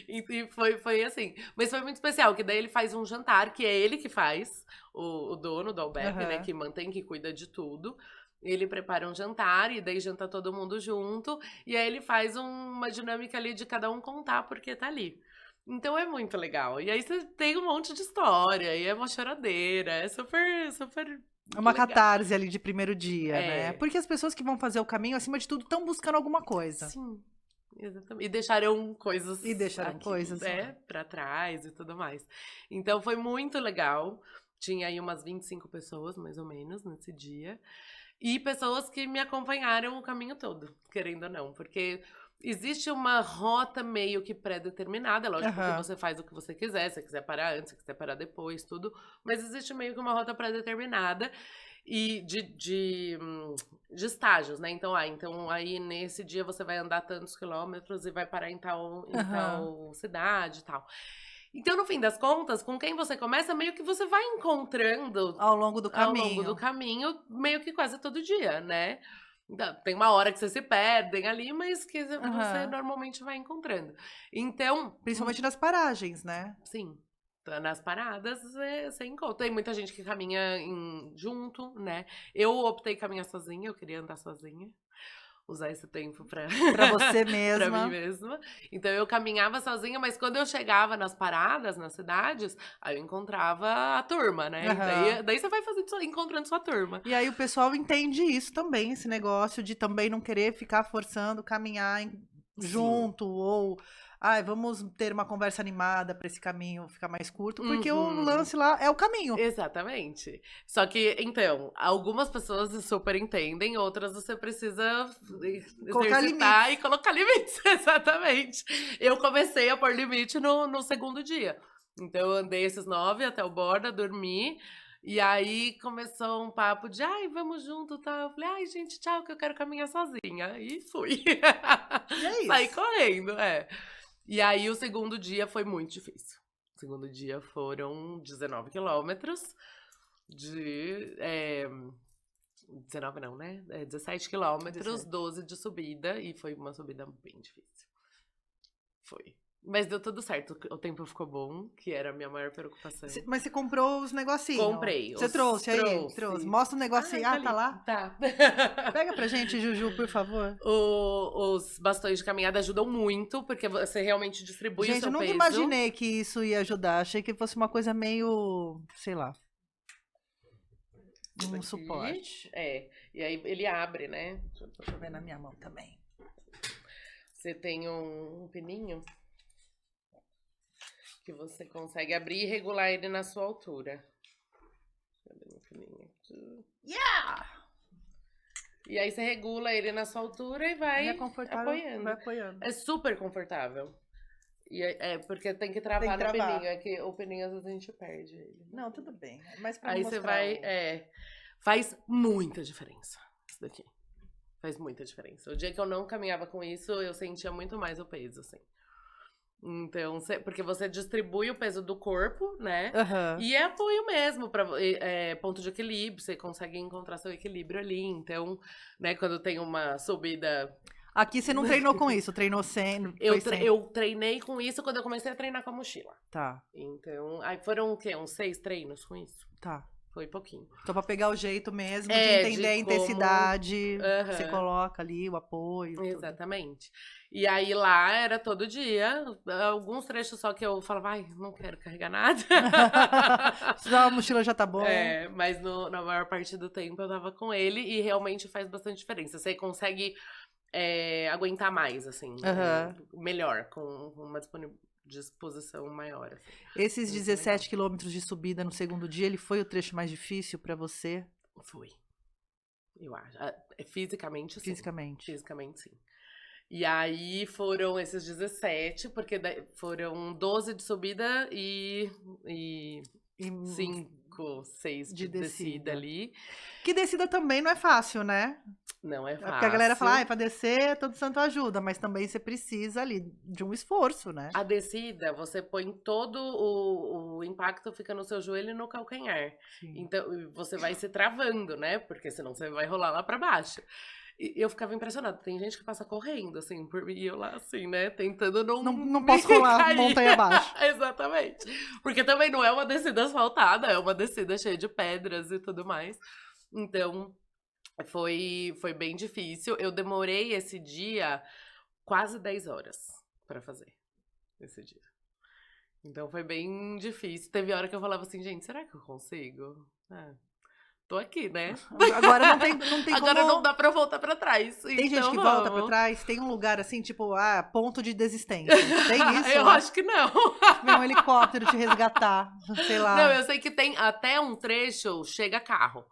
E foi assim. Mas foi muito especial, que daí ele faz um jantar, que é ele que faz, o dono do albergue, né? Que mantém, que cuida de tudo. Ele prepara um jantar e daí janta todo mundo junto. E aí ele faz uma dinâmica ali de cada um contar porque tá ali. Então é muito legal. E aí você tem um monte de história, e é uma choradeira, é super, super É uma legal. catarse ali de primeiro dia, né? É. Porque as pessoas que vão fazer o caminho, acima de tudo, estão buscando alguma coisa. Sim, exatamente. E deixaram coisas E deixaram aqui, coisas lá. né, pra trás e tudo mais. Então foi muito legal. Tinha aí umas 25 pessoas, mais ou menos, nesse dia. E pessoas que me acompanharam o caminho todo, querendo ou não. Porque existe uma rota meio que pré-determinada. Lógico que Aham. você faz o que você quiser. Se você quiser parar antes, se quiser parar depois, tudo. Mas existe meio que uma rota pré-determinada. E de estágios, né? Então aí nesse dia você vai andar tantos quilômetros e vai parar em tal Aham. cidade e tal. Então, no fim das contas, com quem você começa, meio que você vai encontrando Ao longo do ao longo do caminho. caminho, meio que quase todo dia, né? Tem uma hora que vocês se perdem ali, mas que você Aham. normalmente vai encontrando. Então, Principalmente nas paragens, né? sim, nas paradas você encontra. Tem muita gente que caminha junto, né? Eu optei caminhar sozinha, eu queria andar sozinha. Usar esse tempo pra Pra você pra mim mesma. mesma. Então eu caminhava sozinha, mas quando eu chegava nas paradas, nas cidades, aí eu encontrava a turma, né? Aham. Daí você vai encontrando sua turma. E aí o pessoal entende isso também, esse negócio de também não querer ficar forçando caminhar Sim. junto, ou ai, vamos ter uma conversa animada para esse caminho ficar mais curto, porque o Uhum. lance lá é o caminho. Exatamente. Só que, então, algumas pessoas super entendem, outras você precisa Colocar exercitar e limites. colocar limites. Exatamente. Eu comecei a pôr limite no segundo dia. Então, eu andei esses 9 até o borda, dormi. E aí começou um papo de, ai, vamos junto, tá? Eu falei, ai, gente, tchau, que eu quero caminhar sozinha. E fui. E é Saí isso. correndo, é. E aí o segundo dia foi muito difícil. O segundo dia foram 19 quilômetros de. 19 não, né? 17 quilômetros, 17. 12 de subida, e foi uma subida bem difícil. Foi. Mas deu tudo certo, o tempo ficou bom, que era a minha maior preocupação. Mas você comprou os negocinhos. Comprei. Você trouxe aí? Trouxe. Trouxe. Mostra o negocinho. Ah, Tá tá ali. lá? Tá. Pega pra gente, Juju, por favor. Os bastões de caminhada ajudam muito, porque você realmente distribui o Gente, seu eu nunca peso. imaginei que isso ia ajudar. Achei que fosse uma coisa meio, sei lá, um Aqui. suporte. E aí ele abre, né? Deixa eu ver na minha mão também. Você tem um pininho que você consegue abrir e regular ele na sua altura. Cadê meu pininho aqui? Yeah! E aí você regula ele na sua altura e vai É confortável, apoiando. vai apoiando. É super confortável. E porque tem que travar, Tem que travar. no pininho. É que o pininho às vezes a gente perde ele. Não, tudo bem. É mais pra Aí mostrar você vai. Faz muita diferença isso daqui. Faz muita diferença. O dia que eu não caminhava com isso, eu sentia muito mais o peso, assim. Então, porque você distribui o peso do corpo, né? Aham. E é apoio mesmo, ponto de equilíbrio, você consegue encontrar seu equilíbrio ali. Então, né, quando tem uma subida. Aqui você não treinou com isso, treinou sem. Foi sem. Eu treinei com isso quando eu comecei a treinar com a mochila. Tá, Então, aí foram o quê? Uns 6 treinos com isso? tá. Foi pouquinho. Só pra pegar o jeito mesmo de É, entender de a intensidade. Aham. Você coloca ali o apoio. Tudo. Exatamente. E aí lá era todo dia, alguns trechos só que eu falava, ai, não quero carregar nada. Só a mochila já tá bom. Mas na maior parte do tempo eu tava com ele e realmente faz bastante diferença. Você consegue aguentar mais, assim, Aham. melhor, com uma disposição maior. Assim. Esses Muito 17 quilômetros de subida no segundo dia, ele foi o trecho mais difícil pra você? Foi. Eu acho. Fisicamente, sim. Fisicamente. Fisicamente, sim. E aí foram esses 17, porque foram 12 de subida e 5, 6 de descida ali. Que descida também não é fácil, né? Não é fácil. Porque a galera fala, pra descer, todo santo ajuda, mas também você precisa ali de um esforço, né? A descida, você põe todo o impacto, fica no seu joelho e no calcanhar. Sim. Então, você vai se travando, né? Porque senão você vai rolar lá pra baixo. E eu ficava impressionada. Tem gente que passa correndo, assim, por mim. E eu lá, assim, né? Tentando Não posso rolar montanha abaixo. Exatamente. Porque também não é uma descida asfaltada, é uma descida cheia de pedras e tudo mais. Então, Foi bem difícil. Eu demorei esse dia quase 10 horas pra fazer esse dia. Então foi bem difícil. Teve hora que eu falava assim, gente, será que eu consigo? Tô aqui, né? Agora não tem Agora como... não dá pra voltar pra trás. Tem então gente que vamos. volta pra trás? Tem um lugar assim, tipo, ponto de desistência. Tem isso? Eu acho que não. Vem um helicóptero te resgatar, sei lá. Não, eu sei que tem até um trecho, chega carro.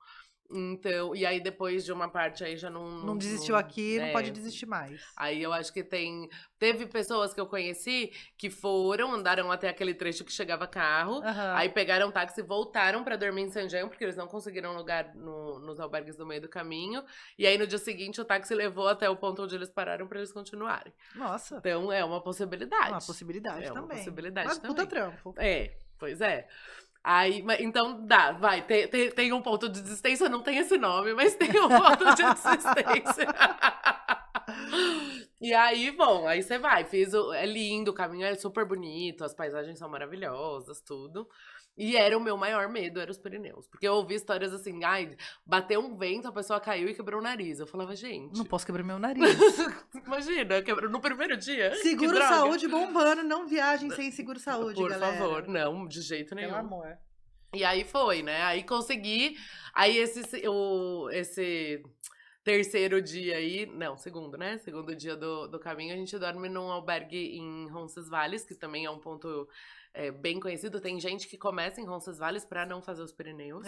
Então, e aí depois de uma parte aí já Não desistiu aqui, não pode desistir mais. Aí eu acho que teve pessoas que eu conheci que andaram até aquele trecho que chegava carro, aí pegaram um táxi e voltaram pra dormir em Saint-Jean, porque eles não conseguiram lugar nos albergues do meio do caminho. E aí no dia seguinte o táxi levou até o ponto onde eles pararam pra eles continuarem. Nossa. Então é uma possibilidade. Uma possibilidade também. É uma possibilidade Mas também. puta trampo. Pois é. Aí, então tem um ponto de desistência, não tem esse nome, mas tem um ponto de desistência. E aí, bom, aí você vai, é lindo, o caminho é super bonito, as paisagens são maravilhosas, tudo. E era o meu maior medo, era os Pirineus. Porque eu ouvi histórias assim, bateu um vento, a pessoa caiu e quebrou o nariz. Eu falava, gente... Não posso quebrar meu nariz. Imagina, quebrou no primeiro dia. Seguro-saúde bombando, não viagem sem seguro-saúde, galera. Por favor, não, de jeito nenhum. Pelo amor. E aí foi, né? Aí consegui, aí esse terceiro dia aí, não, segundo, né? Segundo dia do caminho, a gente dorme num albergue em Roncesvalles, que também é um ponto bem conhecido. Tem gente que começa em Roncesvalles pra não fazer os Pirineus.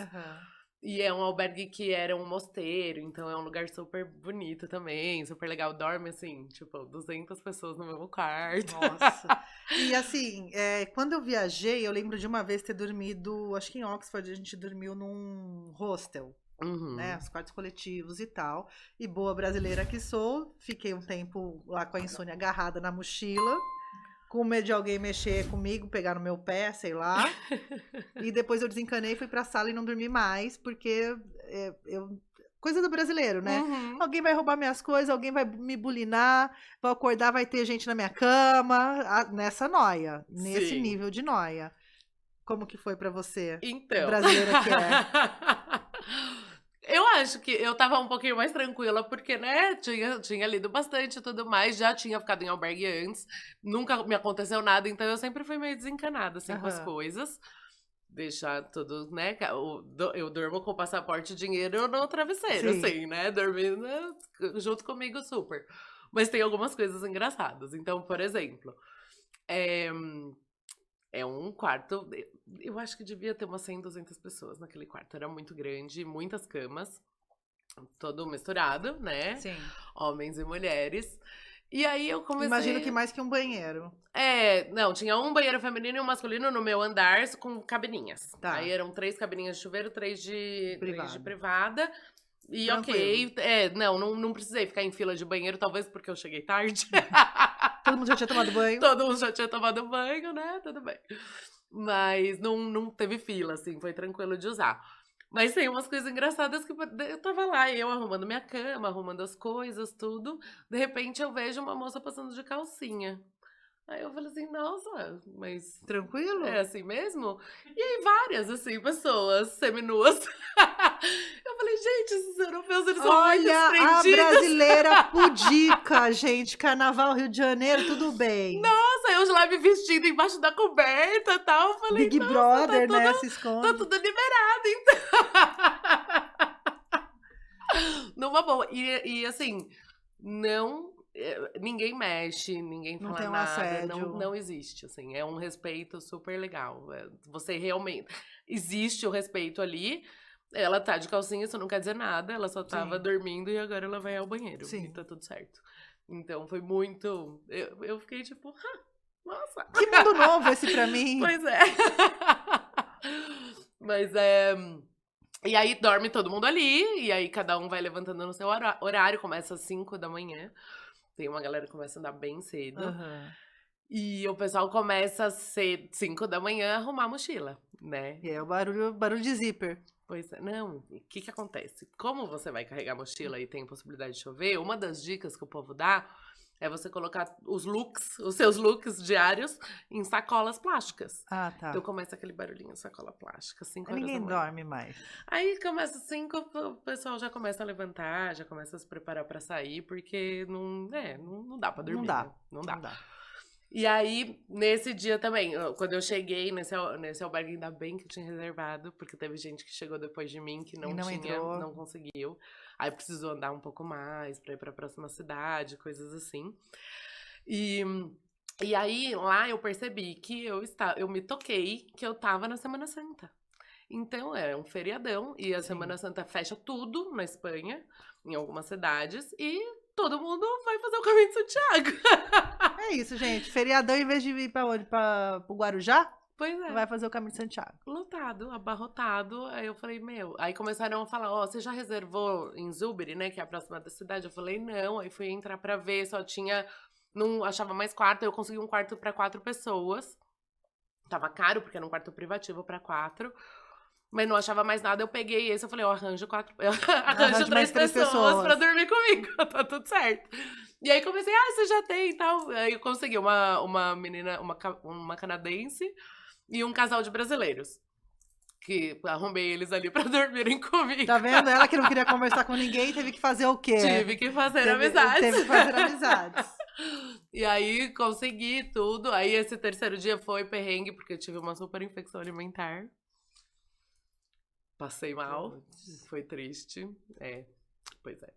E é um albergue que era um mosteiro, então é um lugar super bonito também, super legal. Dorme, assim, tipo, 200 pessoas no mesmo quarto. Nossa. E assim, quando eu viajei, eu lembro de uma vez ter dormido, acho que em Oxford, a gente dormiu num hostel. Né, os quartos coletivos e tal. E boa brasileira que sou, fiquei um tempo lá com a insônia agarrada na mochila, com medo de alguém mexer comigo, pegar no meu pé, sei lá. E depois eu desencanei, fui pra sala e não dormi mais, porque coisa do brasileiro, né? Alguém vai roubar minhas coisas, alguém vai me bulinar, vou acordar, vai ter gente na minha cama, nessa noia, nesse nível de noia. Como que foi pra você? Então. Brasileira que é. Eu acho que eu tava um pouquinho mais tranquila, porque, né, tinha lido bastante e tudo mais, já tinha ficado em albergue antes, nunca me aconteceu nada, então eu sempre fui meio desencanada, assim, com as coisas. Deixar tudo, né, eu durmo com o passaporte e dinheiro no travesseiro, assim, né, dormindo junto comigo super. Mas tem algumas coisas engraçadas, então, por exemplo, é um quarto, eu acho que devia ter umas 100, 200 pessoas naquele quarto. Era muito grande, muitas camas, todo misturado, né? Sim. Homens e mulheres. E aí eu comecei... Imagino que mais que um banheiro. Não, tinha um banheiro feminino e um masculino no meu andar com cabininhas. Tá. Aí eram 3 cabininhas de chuveiro, 3 de privada. E tranquilo. Ok, não precisei ficar em fila de banheiro, talvez porque eu cheguei tarde. Todo mundo já tinha tomado banho? Todo mundo já tinha tomado banho, né? Tudo bem. Mas não teve fila, assim, foi tranquilo de usar. Mas tem umas coisas engraçadas que eu tava lá, eu arrumando minha cama, arrumando as coisas, tudo. De repente eu vejo uma moça passando de calcinha. Aí eu falei assim, nossa, mas... Tranquilo? É assim mesmo? E aí várias, assim, pessoas seminuas. Eu falei, gente, esses europeus, eles são muito desprendidos. Olha, a brasileira pudica, gente. Carnaval, Rio de Janeiro, tudo bem. Nossa, eu lá me vestindo embaixo da coberta e tal. Eu falei, Big Brother, né, se esconde. Tá tudo liberado, então. Numa boa. E assim, ninguém mexe, ninguém fala não tem um nada, assédio. não existe, assim, é um respeito super legal. Você realmente existe o respeito ali. Ela tá de calcinha, isso não quer dizer nada, ela só tava dormindo e agora ela vai ao banheiro. Sim. E tá tudo certo. Então foi muito. Eu fiquei tipo, nossa! Que mundo novo esse pra mim. Pois é. Mas E aí dorme todo mundo ali, e aí cada um vai levantando no seu horário, começa às 5 da manhã. Tem uma galera que começa a andar bem cedo. E o pessoal começa às 5 da manhã a arrumar a mochila, né? E é o barulho de zíper. Pois é, não, o que acontece? Como você vai carregar a mochila e tem possibilidade de chover, uma das dicas que o povo dá É você colocar os seus looks diários em sacolas plásticas. Ah, tá. Então começa aquele barulhinho, sacola plástica, 5 horas Ninguém da manhã. dorme mais. Aí começa 5, o pessoal já começa a levantar, já começa a se preparar pra sair, porque não dá pra dormir. Não dá. Né? Não dá. E aí, nesse dia também, quando eu cheguei nesse albergue, ainda bem que eu tinha reservado, porque teve gente que chegou depois de mim que não conseguiu. Aí precisou andar um pouco mais pra ir pra próxima cidade, coisas assim. E aí, lá eu percebi que eu me toquei que eu tava na Semana Santa. Então, é um feriadão, e a Semana Santa fecha tudo na Espanha, em algumas cidades, e todo mundo vai fazer o caminho de Santiago. É isso, gente. Feriadão, em vez de ir pra onde? Pro Guarujá? Pois é. Vai fazer o caminho de Santiago. Lotado, abarrotado. Aí eu falei, aí começaram a falar, você já reservou em Zúbiri, né, que é a próxima da cidade? Eu falei, não. Aí fui entrar pra ver, só tinha, não achava mais quarto. Eu consegui um quarto pra 4 pessoas. Tava caro, porque era um quarto privativo pra 4. Mas não achava mais nada, eu peguei esse, eu falei, arranjo 3 pessoas pra dormir comigo, tá tudo certo. E aí comecei, você já tem e tal. Aí eu consegui uma menina, uma canadense e um casal de brasileiros. Que arrumei eles ali pra dormirem comigo. Tá vendo? Ela que não queria conversar com ninguém, teve que fazer o quê? Tive que fazer amizades. Teve que fazer amizades. E aí consegui tudo. Aí esse terceiro dia foi perrengue, porque eu tive uma super infecção alimentar. Passei mal, foi triste. Pois é.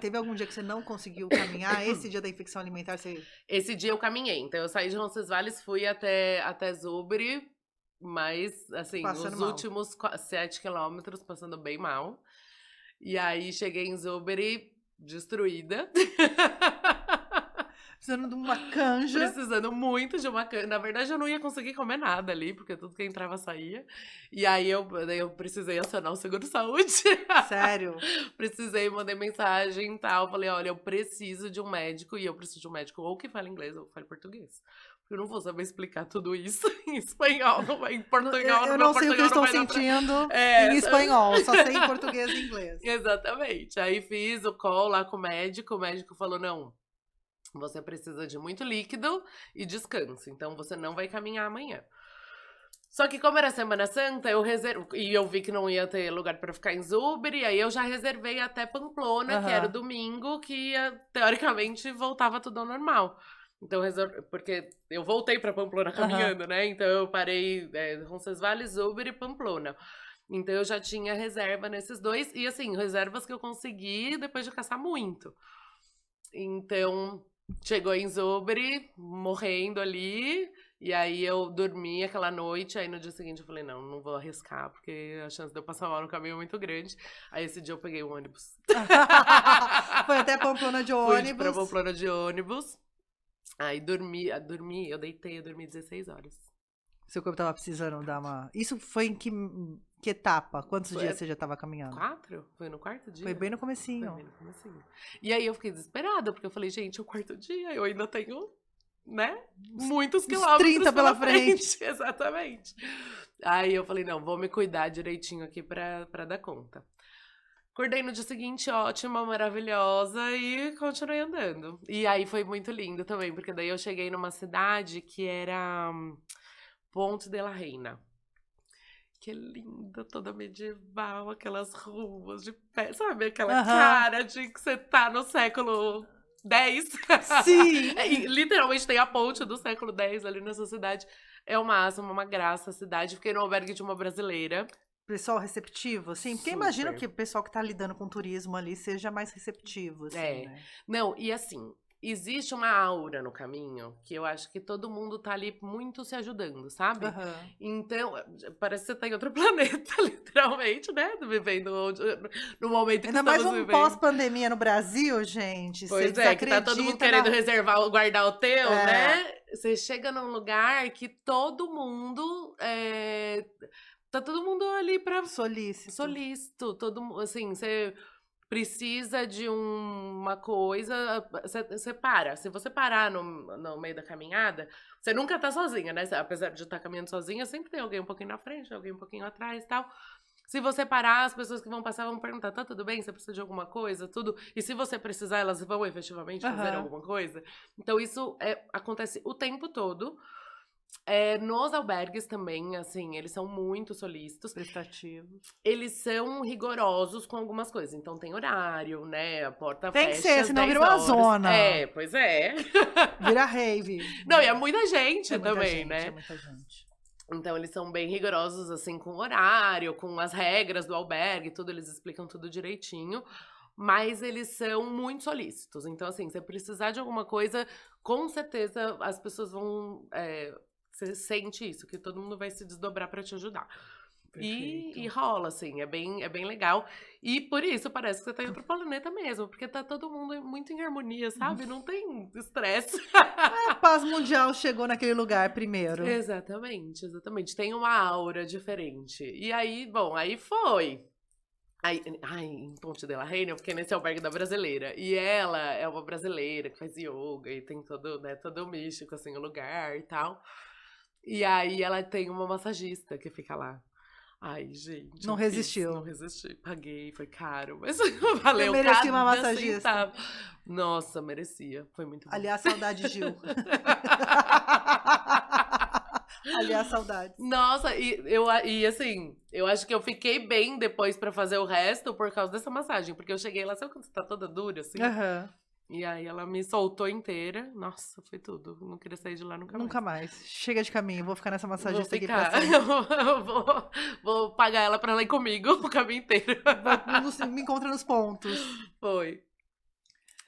Teve algum dia que você não conseguiu caminhar? Esse dia da infecção alimentar, você... Esse dia eu caminhei. Então, eu saí de Roncesvalles, fui até Zúbiri, mas, assim, Passando os mal. últimos 7 quilômetros, passando bem mal. E aí, cheguei em Zúbiri, destruída. Precisando de uma canja. Precisando muito de uma canja. Na verdade, eu não ia conseguir comer nada ali, porque tudo que entrava saía. E aí, eu precisei acionar o seguro-saúde. Sério? Precisei, mandei mensagem e tal. Falei, olha, eu preciso de um médico. E eu preciso de um médico ou que fale inglês ou que fale português. Porque eu não vou saber explicar tudo isso em espanhol, em português. Eu não sei o que eu estou sentindo em espanhol. Só sei em português e inglês. Exatamente. Aí fiz o call lá com o médico falou, não... Você precisa de muito líquido e descanso. Então, você não vai caminhar amanhã. Só que como era Semana Santa, e eu vi que não ia ter lugar pra ficar em Zúbiri, aí eu já reservei até Pamplona, que era o domingo, que teoricamente voltava tudo ao normal. Então, porque eu voltei pra Pamplona caminhando, né? Então, eu parei Roncesvalles, Zúbiri e Pamplona. Então, eu já tinha reserva nesses dois. E, assim, reservas que eu consegui depois de caçar muito. Então... Chegou em Zúbiri, morrendo ali, e aí eu dormi aquela noite, aí no dia seguinte eu falei, não vou arriscar, porque a chance de eu passar mal no caminho é muito grande. Aí esse dia eu peguei um ônibus. Foi até Pamplona de ônibus. Fui pra Pamplona de ônibus, aí dormi, eu dormi 16 horas. Seu corpo tava precisando dar uma... Isso foi em que etapa? Quantos dias você já tava caminhando? 4? Foi no 4º dia? Foi bem no comecinho. Foi bem no comecinho. E aí eu fiquei desesperada, porque eu falei, gente, é o 4º dia, eu ainda tenho, né, muitos quilômetros 30 pela frente. Exatamente. Aí eu falei, não, vou me cuidar direitinho aqui pra dar conta. Acordei no dia seguinte, ótima, maravilhosa, e continuei andando. E aí foi muito lindo também, porque daí eu cheguei numa cidade que era Ponte de la Reina. Que é linda, toda medieval, aquelas ruas de pé, sabe? Aquela cara de que você tá no século X. Sim! Literalmente tem a ponte do século X ali nessa cidade. É o máximo, uma graça a cidade. Fiquei no albergue de uma brasileira. Pessoal receptivo, assim? Porque imagino que o pessoal que tá lidando com turismo ali seja mais receptivo, assim, né? Não, e assim... Existe uma aura no caminho que eu acho que todo mundo tá ali muito se ajudando, sabe? Então, parece que você tá em outro planeta, literalmente, né? Vivendo no momento que ainda estamos mais vivendo. Pós-pandemia no Brasil, gente. Pois é, que tá todo mundo querendo reservar, guardar o teu, né? Você chega num lugar que todo mundo... Tá todo mundo ali pra... Solícito. Todo, assim, você... precisa de uma coisa, você para. Se você parar no meio da caminhada, você nunca tá sozinha, né? Apesar de estar caminhando sozinha, sempre tem alguém um pouquinho na frente, alguém um pouquinho atrás e tal. Se você parar, as pessoas que vão passar vão perguntar, tá tudo bem? Você precisa de alguma coisa? Tudo. E se você precisar, elas vão efetivamente fazer alguma coisa? Então, isso acontece o tempo todo. Nos albergues também, assim, eles são muito solícitos. Prestativos. Eles são rigorosos com algumas coisas. Então, tem horário, né? A porta Tem fecha que ser, às senão 10 vira uma horas. zona. Pois é. Vira rave. Não, e é muita gente muita também, gente, né? É muita gente. Então, eles são bem rigorosos, assim, com o horário, com as regras do albergue, tudo, eles explicam tudo direitinho. Mas eles são muito solícitos. Então, assim, se precisar de alguma coisa, com certeza as pessoas vão... você sente isso, que todo mundo vai se desdobrar pra te ajudar. E rola, assim, é bem legal. E por isso parece que você tá em outro planeta mesmo, porque tá todo mundo muito em harmonia, sabe? Não tem estresse. A paz mundial chegou naquele lugar primeiro. Exatamente. Tem uma aura diferente. E aí, bom, aí foi. Em Ponte de la Reina, eu fiquei nesse albergue da brasileira. E ela é uma brasileira que faz yoga e tem todo místico, assim, o lugar e tal. E aí ela tem uma massagista que fica lá. Ai, gente. Não resistiu. Não resisti. Paguei, foi caro, mas valeu. Eu mereci uma massagista. Centavo. Nossa, merecia. Foi muito bom. Aliás, saudade, Gil. Aliás, saudade. Nossa, e assim, eu acho que eu fiquei bem depois pra fazer o resto por causa dessa massagem. Porque eu cheguei lá, sabe quando você tá toda dura, assim? E aí ela me soltou inteira. Nossa, foi tudo. Não queria sair de lá nunca mais. Chega de caminho, vou ficar nessa massagista aqui pra sempre. Vou pagar ela pra ela ir comigo o caminho inteiro. Me encontra nos pontos. Foi.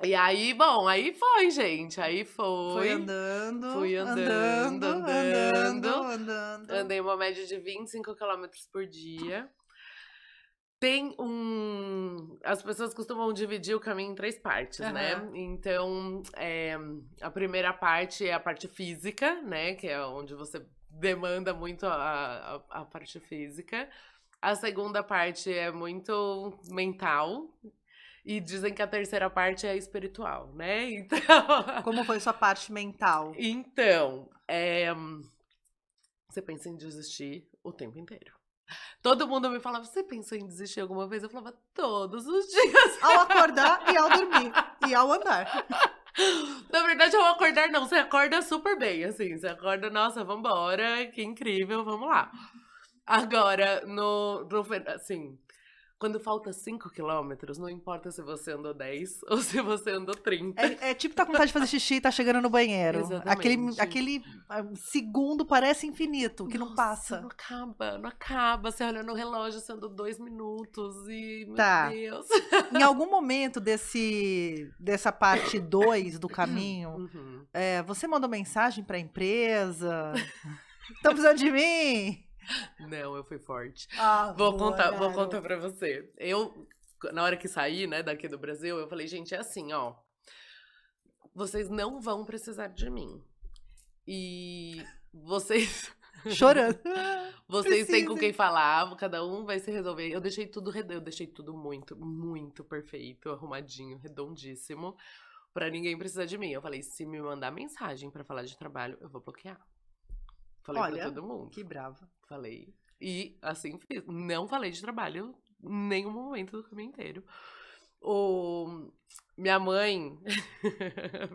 E aí, bom, aí foi, gente. Aí foi. Foi andando. Fui andando. Andei uma média de 25 km por dia. As pessoas costumam dividir o caminho em 3 partes, né? Então, a primeira parte é a parte física, né? Que é onde você demanda muito a parte física. A segunda parte é muito mental. E dizem que a terceira parte é espiritual, né? Então... Como foi sua parte mental? Então, você pensa em desistir o tempo inteiro. Todo mundo me falava, você pensou em desistir alguma vez? Eu falava, todos os dias. Ao acordar e ao dormir. E ao andar. Na verdade, ao acordar não, você acorda super bem, assim. Você acorda, nossa, vambora, que incrível, vamos lá. Agora, assim... Quando falta 5 quilômetros, não importa se você andou 10 ou se você andou 30. É tipo tá com vontade de fazer xixi e tá chegando no banheiro. Exatamente. Aquele segundo parece infinito, que não passa. Não acaba. Você olha no relógio, você andou 2 minutos e... Meu Deus. Em algum momento dessa parte 2 do caminho, você mandou mensagem pra empresa? Estão precisando de mim? Não, eu fui forte. Vou contar pra você. Na hora que saí, né, daqui do Brasil, eu falei, gente, é assim, ó. Vocês não vão precisar de mim. E vocês... Chorando. Vocês têm com quem falar, cada um vai se resolver. Eu deixei tudo muito, muito perfeito, arrumadinho, redondíssimo, pra ninguém precisar de mim. Eu falei, se me mandar mensagem pra falar de trabalho, eu vou bloquear. Falei pra todo mundo. Que brava. Falei. E assim fiz. Não falei de trabalho em nenhum momento do caminho inteiro. Minha mãe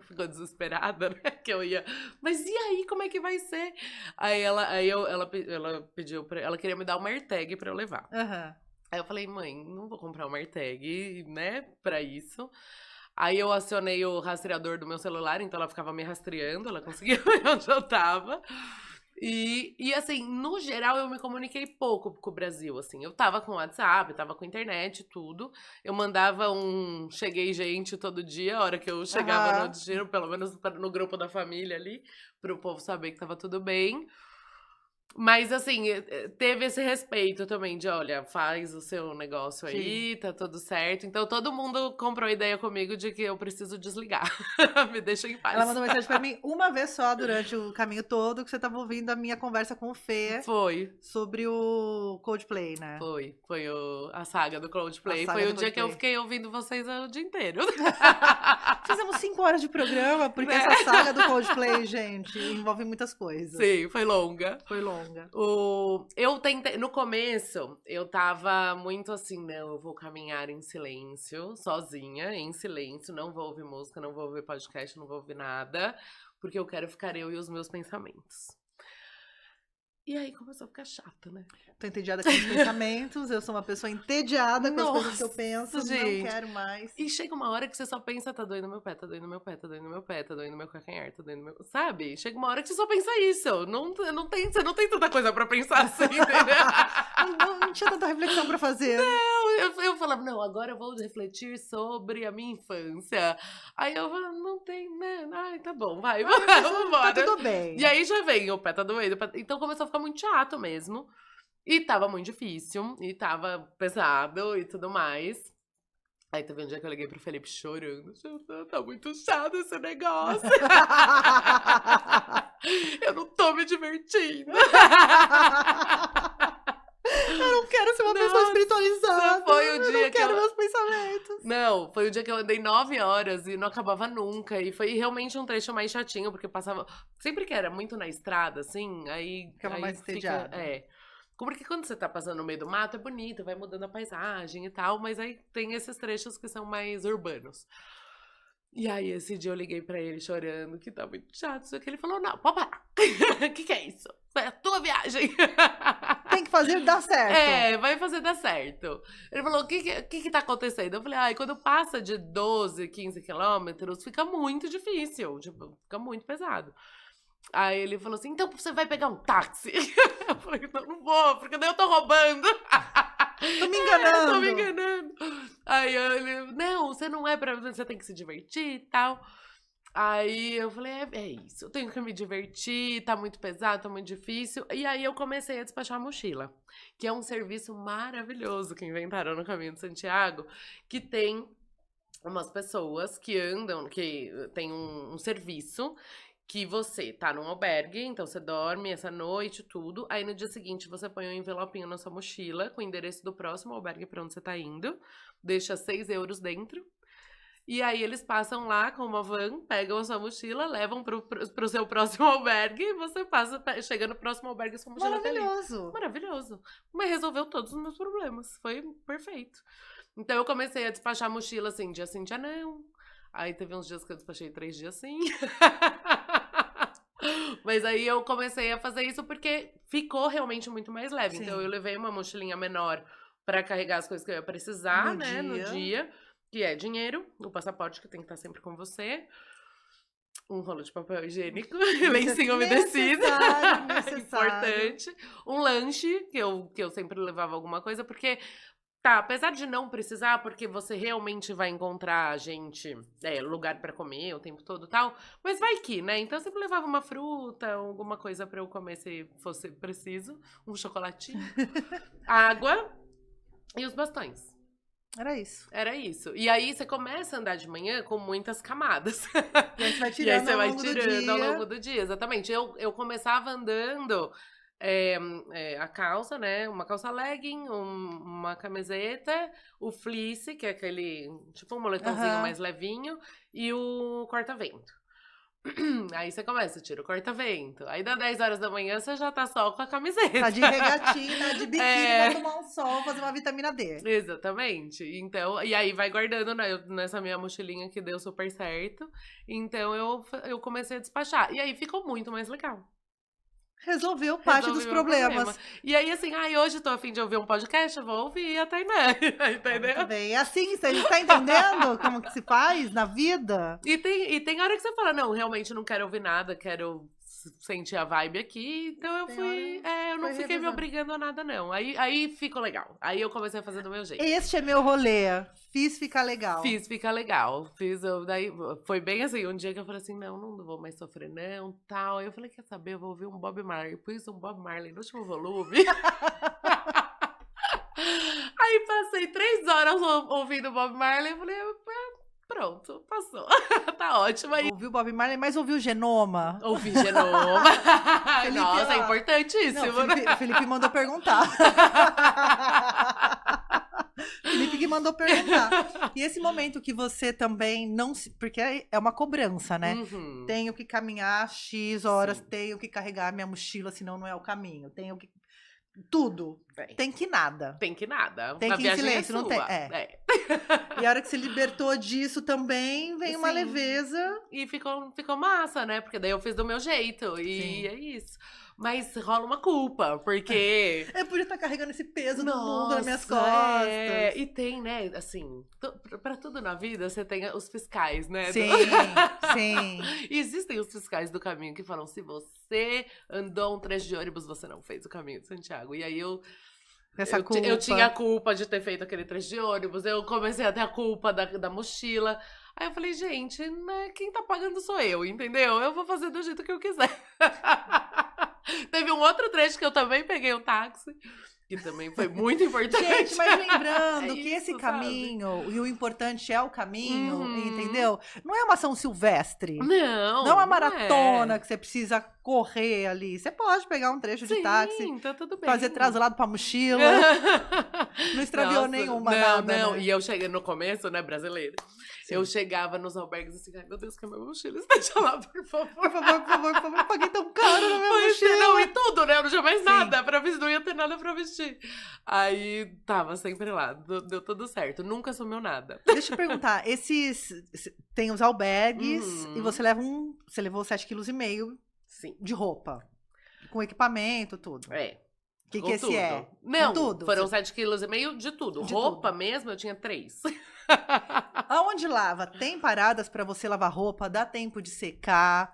ficou desesperada, né? Que eu ia. Mas e aí, como é que vai ser? Aí ela pediu pra. Ela queria me dar uma AirTag pra eu levar. Aí eu falei, mãe, não vou comprar uma AirTag, né? Pra isso. Aí eu acionei o rastreador do meu celular, então ela ficava me rastreando, ela conseguia ver onde eu tava. E assim, no geral, eu me comuniquei pouco com o Brasil, assim. Eu tava com WhatsApp, tava com internet, tudo. Eu mandava cheguei gente todo dia, a hora que eu chegava no destino, pelo menos no grupo da família ali, pro povo saber que tava tudo bem. Mas, assim, teve esse respeito também de, olha, faz o seu negócio aí, tá tudo certo. Então, todo mundo comprou a ideia comigo de que eu preciso desligar. Me deixa em paz. Ela mandou mensagem pra mim uma vez só durante o caminho todo, que você tava ouvindo a minha conversa com o Fê. Foi. Sobre o Coldplay, né? Foi a saga do Coldplay. Foi o dia que eu fiquei ouvindo vocês o dia inteiro. Fizemos 5 horas de programa, porque essa saga do Coldplay, gente, envolve muitas coisas. Sim, foi longa. Foi longa. longa. Eu tentei, no começo, eu tava muito assim, não, eu vou caminhar em silêncio, sozinha, em silêncio, não vou ouvir música, não vou ouvir podcast, não vou ouvir nada, porque eu quero ficar eu e os meus pensamentos. E aí começou a ficar chato, né? Tô entediada com os pensamentos, eu sou uma pessoa entediada com as coisas que eu penso, gente. não quero mais. E chega uma hora que você só pensa, tá doendo meu pé, tá doendo meu pé, tá doendo meu pé, tá doendo meu calcanhar, tá doendo meu... Sabe? Chega uma hora que você só pensa isso. Você não tem tanta coisa pra pensar assim, entendeu? Não tinha tanta reflexão pra fazer. Não, eu falava, não, agora eu vou refletir sobre a minha infância. Aí eu falava, não tem, né? Ai, tá bom, vai, vamos embora. Tá tudo bem. E aí já vem, o pé tá doendo. Então começou a ficar muito chato mesmo. E tava muito difícil, e tava pesado e tudo mais. Aí teve um dia que eu liguei pro Felipe chorando. Tá muito chato esse negócio. Eu não tô me divertindo. Eu não quero ser uma pessoa espiritualizada. Foi o dia eu não quero meus pensamentos. Não, foi o dia que eu andei 9 horas e não acabava nunca. E foi realmente um trecho mais chatinho, porque passava... Sempre que era muito na estrada, assim, aí... Ficava aí mais entediado. Porque quando você tá passando no meio do mato, é bonito, vai mudando a paisagem e tal, mas aí tem esses trechos que são mais urbanos. E aí, esse dia eu liguei pra ele chorando, que tá muito chato, só que ele falou, não, pode parar. Que é isso? É a tua viagem. Tem que fazer dar certo. Vai fazer dar certo. Ele falou, o que tá acontecendo? Eu falei, quando passa de 12, 15 quilômetros, fica muito difícil, tipo, fica muito pesado. Aí ele falou assim, então você vai pegar um táxi? Eu falei, não vou, porque daí eu tô roubando. Tô me enganando. Tô me enganando. Aí ele, não, você não é pra... Você tem que se divertir e tal. Aí eu falei, é isso, eu tenho que me divertir, tá muito pesado, tá muito difícil. E aí eu comecei a despachar a mochila, que é um serviço maravilhoso que inventaram no Caminho de Santiago, que tem umas pessoas que andam, que tem um serviço... que você tá num albergue, então você dorme essa noite, tudo. Aí no dia seguinte você põe um envelopinho na sua mochila com o endereço do próximo albergue pra onde você tá indo. Deixa 6 euros dentro. E aí eles passam lá com uma van, pegam a sua mochila, levam pro seu próximo albergue e você chega no próximo albergue e sua mochila tá ali. Maravilhoso. Maravilhoso. Mas resolveu todos os meus problemas. Foi perfeito. Então eu comecei a despachar a mochila assim, dia sim, dia não. Aí teve uns dias que eu despachei 3 dias sim. Mas aí eu comecei a fazer isso porque ficou realmente muito mais leve. Sim. Então eu levei uma mochilinha menor pra carregar as coisas que eu ia precisar, no dia. Que é dinheiro, o passaporte que tem que estar sempre com você. Um rolo de papel higiênico, lencinho umedecido. Necessário. Importante. Um lanche, que eu sempre levava alguma coisa, porque... Tá, apesar de não precisar, porque você realmente vai encontrar lugar pra comer o tempo todo e tal, mas vai que, né? Então eu sempre levava uma fruta, alguma coisa pra eu comer se fosse preciso, um chocolatinho, água e os bastões. Era isso. E aí você começa a andar de manhã com muitas camadas. E aí você vai tirando, e aí você vai tirando ao longo do dia, exatamente. Eu começava andando... a calça, né? Uma calça legging, uma camiseta, o fleece, que é aquele, tipo um moletomzinho mais levinho, e o corta-vento. Aí você começa, tira o corta-vento. Aí dá 10 horas da manhã, você já tá só com a camiseta. Tá de regatina, de biquíni, vai tomar um sol, fazer uma vitamina D. Exatamente. Então, e aí vai guardando nessa minha mochilinha que deu super certo. Então eu comecei a despachar. E aí ficou muito mais legal. Resolveu parte dos problemas. E aí, assim, hoje tô a fim de ouvir um podcast, eu vou ouvir a Tainá, entendeu? Muito bem. Assim, você tá entendendo como que se faz na vida? E tem hora que você fala, não, realmente não quero ouvir nada, quero sentir a vibe aqui, então eu fui... eu não fiquei me obrigando a nada, não. Aí ficou legal. Aí eu comecei a fazer do meu jeito. Este é meu rolê. Fiz ficar legal. Daí foi bem assim, um dia que eu falei assim, não vou mais sofrer não, tal. Aí eu falei, quer saber, eu vou ouvir um Bob Marley. Pus um Bob Marley no último volume. Aí passei 3 horas ouvindo Bob Marley, eu falei, pronto, passou. Tá ótimo aí. Ouviu Bob Marley, mas ouviu Genoma? Ouvi Genoma. Nossa, é importantíssimo. Não, Felipe mandou perguntar. Felipe que mandou perguntar. E esse momento que você também não se... Porque é uma cobrança, né? Uhum. Tenho que caminhar X horas, Sim. tenho que carregar minha mochila, senão não é o caminho. Tenho que... Tudo. Bem, Tem que nada. tem que nada. Tem A que ir em viagem silêncio, é não tem. sua. É. E a hora que se libertou disso também, vem uma Sim. leveza. E ficou massa, né? Porque daí eu fiz do meu jeito. Sim. E é isso. Mas rola uma culpa, porque. Eu podia estar carregando esse peso do mundo Nossa, nas minhas costas. E tem, né, assim, pra tudo na vida você tem os fiscais, né? Sim, sim. E existem os fiscais do caminho que falam: se você andou um trecho de ônibus, você não fez o caminho de Santiago. E aí eu tinha a culpa de ter feito aquele trecho de ônibus, eu comecei a ter a culpa da mochila. Aí eu falei, gente, né, quem tá pagando sou eu, entendeu? Eu vou fazer do jeito que eu quiser. Teve um outro trecho que eu também peguei um táxi, que também foi muito importante. Gente, mas lembrando É que isso, esse caminho, e o importante é o caminho, Uhum. entendeu? Não é uma ação silvestre. Não, Não é uma maratona é. que você precisa correr ali. Você pode pegar um trecho de Sim, táxi, tá tudo bem. fazer traslado pra mochila. Não extraviou Nossa, nenhuma, não, nada, não. né? E eu cheguei no começo, né, brasileira. Sim. Eu chegava nos albergues assim, ai meu Deus, que é minha mochila? Deixa lá, por favor. Por favor, por favor, por favor, paguei tão caro na minha Pois é, mochila. não, e tudo, né? Eu não tinha mais Sim. nada pra vestir, não ia ter nada pra vestir. Aí tava sempre lá, deu tudo certo. Nunca sumiu nada. Deixa eu perguntar, tem os albergues Uhum. e você levou 7,5 kg Sim. de roupa, com equipamento, tudo. É. O que com esse tudo. é? Não, Com tudo? foram 7,5 kg de tudo. De Roupa mesmo, eu tinha 3. Aonde lava? Tem paradas pra você lavar roupa? Dá tempo de secar?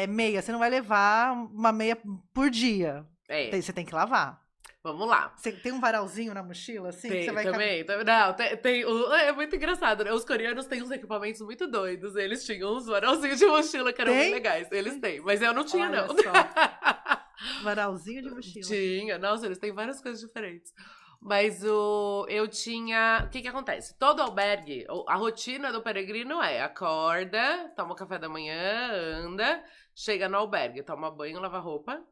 Meia, você não vai levar uma meia por dia. É, Você tem que lavar. vamos lá. Você tem um varalzinho na mochila, assim? que Tem, você vai também. Não, é muito engraçado, né? Os coreanos têm uns equipamentos muito doidos. Eles tinham uns varalzinhos de mochila que eram Tem? bem legais. Eles têm, mas eu não tinha, Olha não. só. Varalzinho de mochila. Tinha, nossa, eles têm várias coisas diferentes. Mas eu tinha. O que acontece? Todo albergue, a rotina do peregrino é: acorda, toma o café da manhã, anda, chega no albergue, toma banho, lava roupa.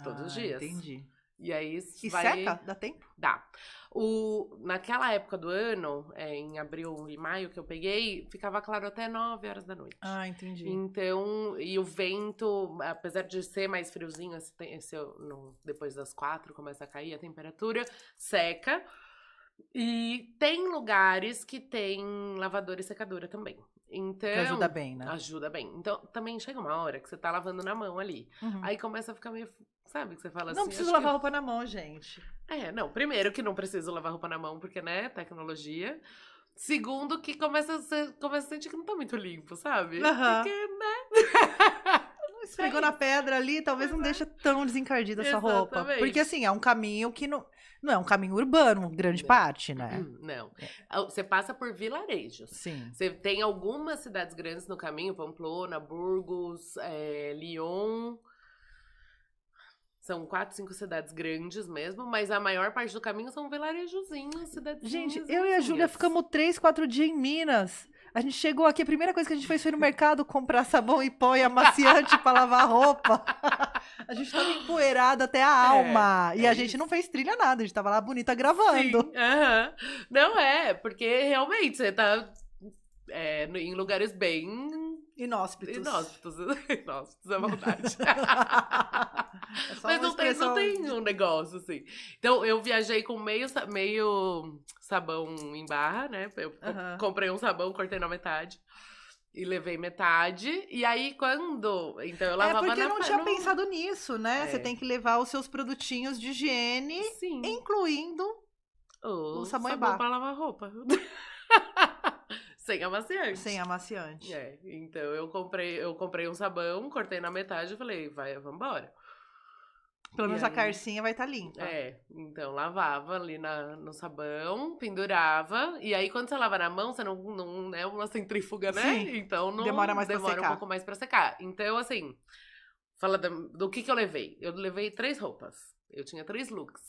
Todos os dias. Entendi. E aí E vai. seca? Dá tempo? Dá. Naquela época do ano, em abril e maio que eu peguei, ficava claro até 9 horas da noite. Ah, entendi. Então, e o vento, apesar de ser mais friozinho, depois das 4 começa a cair a temperatura, seca. E tem lugares que tem lavadora e secadora também. Então, Que ajuda bem, né? ajuda bem. Então, também chega uma hora que você tá lavando na mão ali. Uhum. Aí começa a ficar meio... Sabe que você fala Não assim... preciso acho lavar roupa na mão, gente. não. Primeiro que não preciso lavar roupa na mão, porque, né, tecnologia. Segundo que você começa a sentir que não tá muito limpo, sabe? Aham. Porque, né? Esfregou na pedra ali, talvez não deixa tão desencardida essa roupa. Exatamente. Porque, assim, é um caminho que não é um caminho urbano, grande parte, né? Não. Você passa por vilarejos. Sim. Você tem algumas cidades grandes no caminho, Pamplona, Burgos, Lyon. São 4, 5 cidades grandes mesmo, mas a maior parte do caminho são vilarejozinhos, cidadezinhas. Gente, eu e a Júlia ficamos 3, 4 dias em Minas. A gente chegou aqui, a primeira coisa que a gente fez foi no mercado comprar sabão em pó e amaciante pra lavar roupa. A gente tava empoeirada até a alma. E a gente não fez trilha nada, a gente tava lá bonita gravando. Sim, Não porque realmente você tá em lugares bem Inóspitos. inóspitos à vontade. É só Mas uma não tem um negócio assim. Então, eu viajei com meio sabão em barra, né? Eu comprei um sabão, cortei na metade. E levei metade. E aí, então, eu lavava porque na eu não tinha pensado nisso, né? É. Você tem que levar os seus produtinhos de higiene, Sim. incluindo O sabão em sabão barra. pra lavar roupa. Sem amaciante. Sem amaciante. Então eu comprei um sabão, cortei na metade e falei, vambora. Pelo menos E a aí- carcinha vai estar limpa. Então lavava ali no sabão, pendurava, e aí quando você lava na mão, você não é uma centrífuga, né? Sim. Então não Demora mais pra demora secar. um pouco mais pra secar. Então, assim, fala do que eu levei. Eu levei 3 roupas. Eu tinha 3 looks.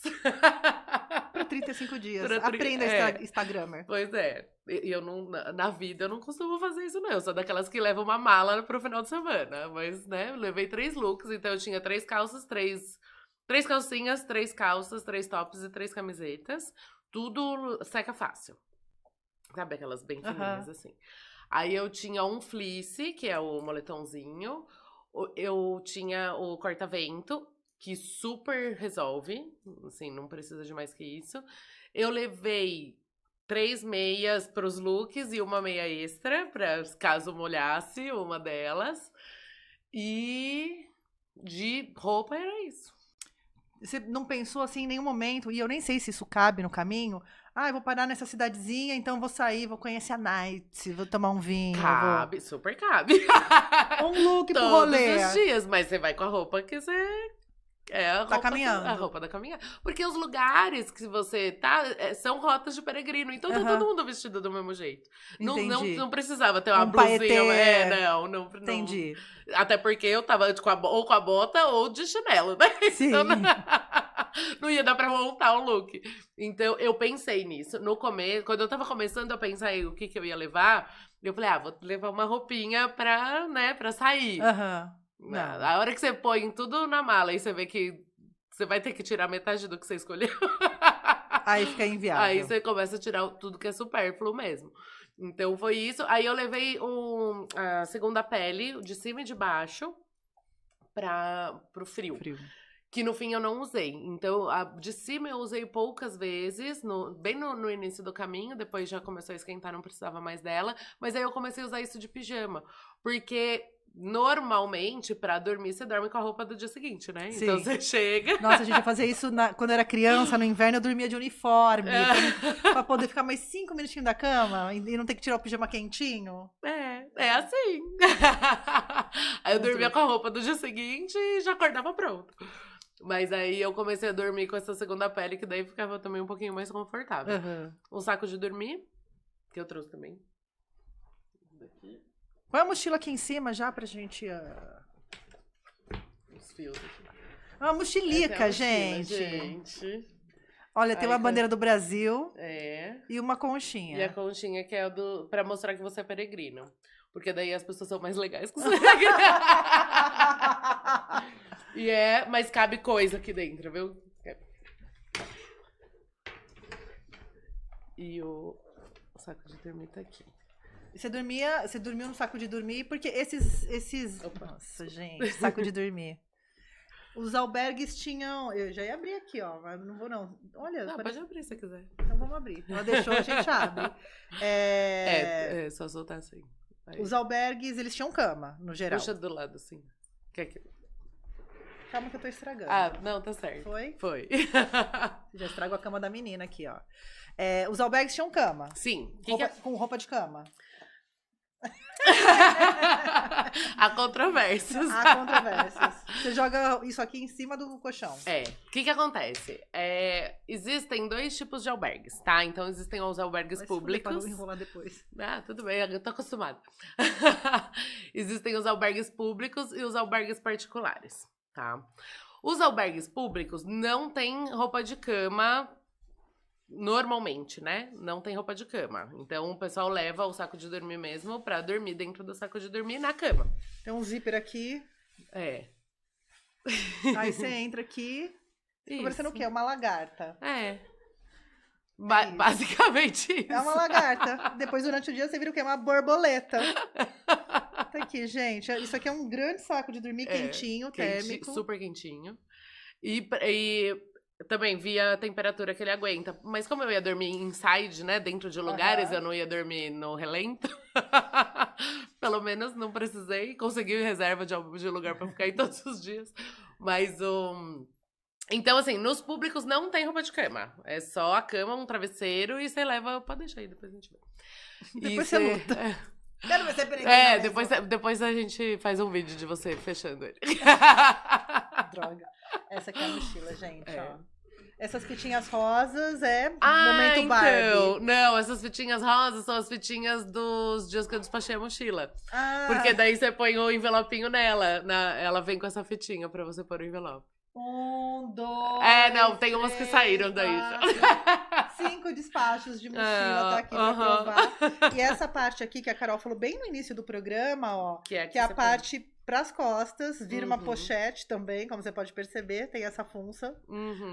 Pra 35 dias. Pra tri- Aprenda, é. Instagrammer. Pois é. E eu não, na vida eu não costumo fazer isso, não. Eu sou daquelas que levam uma mala pro final de semana. Mas, né, eu levei 3 looks, então eu tinha 3 calças, 3 calcinhas, 3 calças, 3 tops e 3 camisetas. Tudo seca fácil. Sabe aquelas bem fininhas, assim. Aí eu tinha um fleece, que é o moletomzinho. Eu tinha o corta-vento, que super resolve. Assim, não precisa de mais que isso. Eu levei 3 meias pros looks e uma meia extra, pra caso molhasse uma delas. E de roupa era isso. Você não pensou assim em nenhum momento, e eu nem sei se isso cabe no caminho. Ah, eu vou parar nessa cidadezinha, então vou sair, vou conhecer a Night, vou tomar um vinho. Cabe, super cabe. Um look pro Todos rolê. os dias, mas você vai com a roupa que você... É a roupa, caminhando. A roupa da caminhada. Porque os lugares que você tá são rotas de peregrino. Então tá todo mundo vestido do mesmo jeito. Não precisava ter uma blusinha. Não. Entendi. Até porque eu tava ou com a bota ou de chinelo, né? Sim. Então não ia dar pra montar o look. Então eu pensei nisso. No começo, quando eu tava começando, eu pensei o que eu ia levar. Eu falei, vou levar uma roupinha pra sair. Não. A hora que você põe tudo na mala e você vê que você vai ter que tirar metade do que você escolheu. Aí fica inviável. Aí você começa a tirar tudo que é supérfluo mesmo. Então foi isso. Aí eu levei a segunda pele, de cima e de baixo, pro frio. Que no fim eu não usei. Então, a de cima eu usei poucas vezes, bem no início do caminho, depois já começou a esquentar, não precisava mais dela. Mas aí eu comecei a usar isso de pijama. Porque... Normalmente, pra dormir, você dorme com a roupa do dia seguinte, né? Sim. Então você chega... Nossa, a gente ia fazer isso quando eu era criança, no inverno, eu dormia de uniforme. Pra poder ficar mais 5 minutinhos da cama e não ter que tirar o pijama quentinho. É assim. Aí eu dormia com a roupa do dia seguinte e já acordava pronto. Mas aí eu comecei a dormir com essa segunda pele, que daí ficava também um pouquinho mais confortável. Um saco de dormir, que eu trouxe também. Daqui. Põe a mochila aqui em cima já pra gente... Os fios aqui. Uma mochilica, gente. Olha, tem uma bandeira do Brasil. E uma conchinha. E a conchinha que é pra mostrar que você é peregrino. Porque daí as pessoas são mais legais que você. Mas cabe coisa aqui dentro, viu? E o saco de dormir tá aqui. Você dormiu no saco de dormir, porque esses... Opa. Nossa, gente, saco de dormir. Os albergues tinham... Eu já ia abrir aqui, ó, mas não vou não. Olha... Não, pode abrir se você quiser. Então vamos abrir. Ela deixou, a gente abre. Só soltar assim. Aí. Os albergues, eles tinham cama, no geral. Puxa do lado, assim. Quer que... Calma que eu tô estragando. Não, tá certo. Foi? Foi. Já estrago a cama da menina aqui, ó. Os albergues tinham cama. Sim. Com roupa de cama. Há controvérsias. Há controvérsias. Você joga isso aqui em cima do colchão. O que acontece? Existem 2 tipos de albergues, tá? Então, existem os albergues públicos. Para não enrolar depois. Tudo bem, eu tô acostumada. Existem os albergues públicos e os albergues particulares, tá? Os albergues públicos não têm roupa de cama... Normalmente, né? Não tem roupa de cama. Então, o pessoal leva o saco de dormir mesmo pra dormir dentro do saco de dormir na cama. Tem um zíper aqui. Aí você entra aqui. Fica parecendo o quê? Uma lagarta. Basicamente isso. É uma lagarta. Depois, durante o dia, você vira o quê? Uma borboleta. Tá aqui, gente. Isso aqui é um grande saco de dormir quentinho, térmico. Super quentinho. E também via a temperatura que ele aguenta. Mas como eu ia dormir inside, né? Dentro de lugares, eu não ia dormir no relento. Pelo menos não precisei. Consegui reserva de lugar pra ficar aí todos os dias. Mas Então, assim, nos públicos não tem roupa de cama. É só a cama, um travesseiro e você leva... Pode deixar aí, depois a gente vê. Depois você luta. Quero ver você peregrino. Depois a gente faz um vídeo de você fechando ele. Droga. Essa aqui é a mochila, gente, ó. Essas fitinhas rosas momento Barbie. Não, essas fitinhas rosas são as fitinhas dos dias que eu despachei a mochila. Porque daí você põe o envelopinho nela. Ela vem com essa fitinha pra você pôr o envelope. 1, 2... não, tem umas que saíram daí. 5 despachos de mochila, tá aqui pra provar. E essa parte aqui que a Carol falou bem no início do programa, ó, que é a parte pras costas, vira uma pochete também, como você pode perceber, tem essa funça,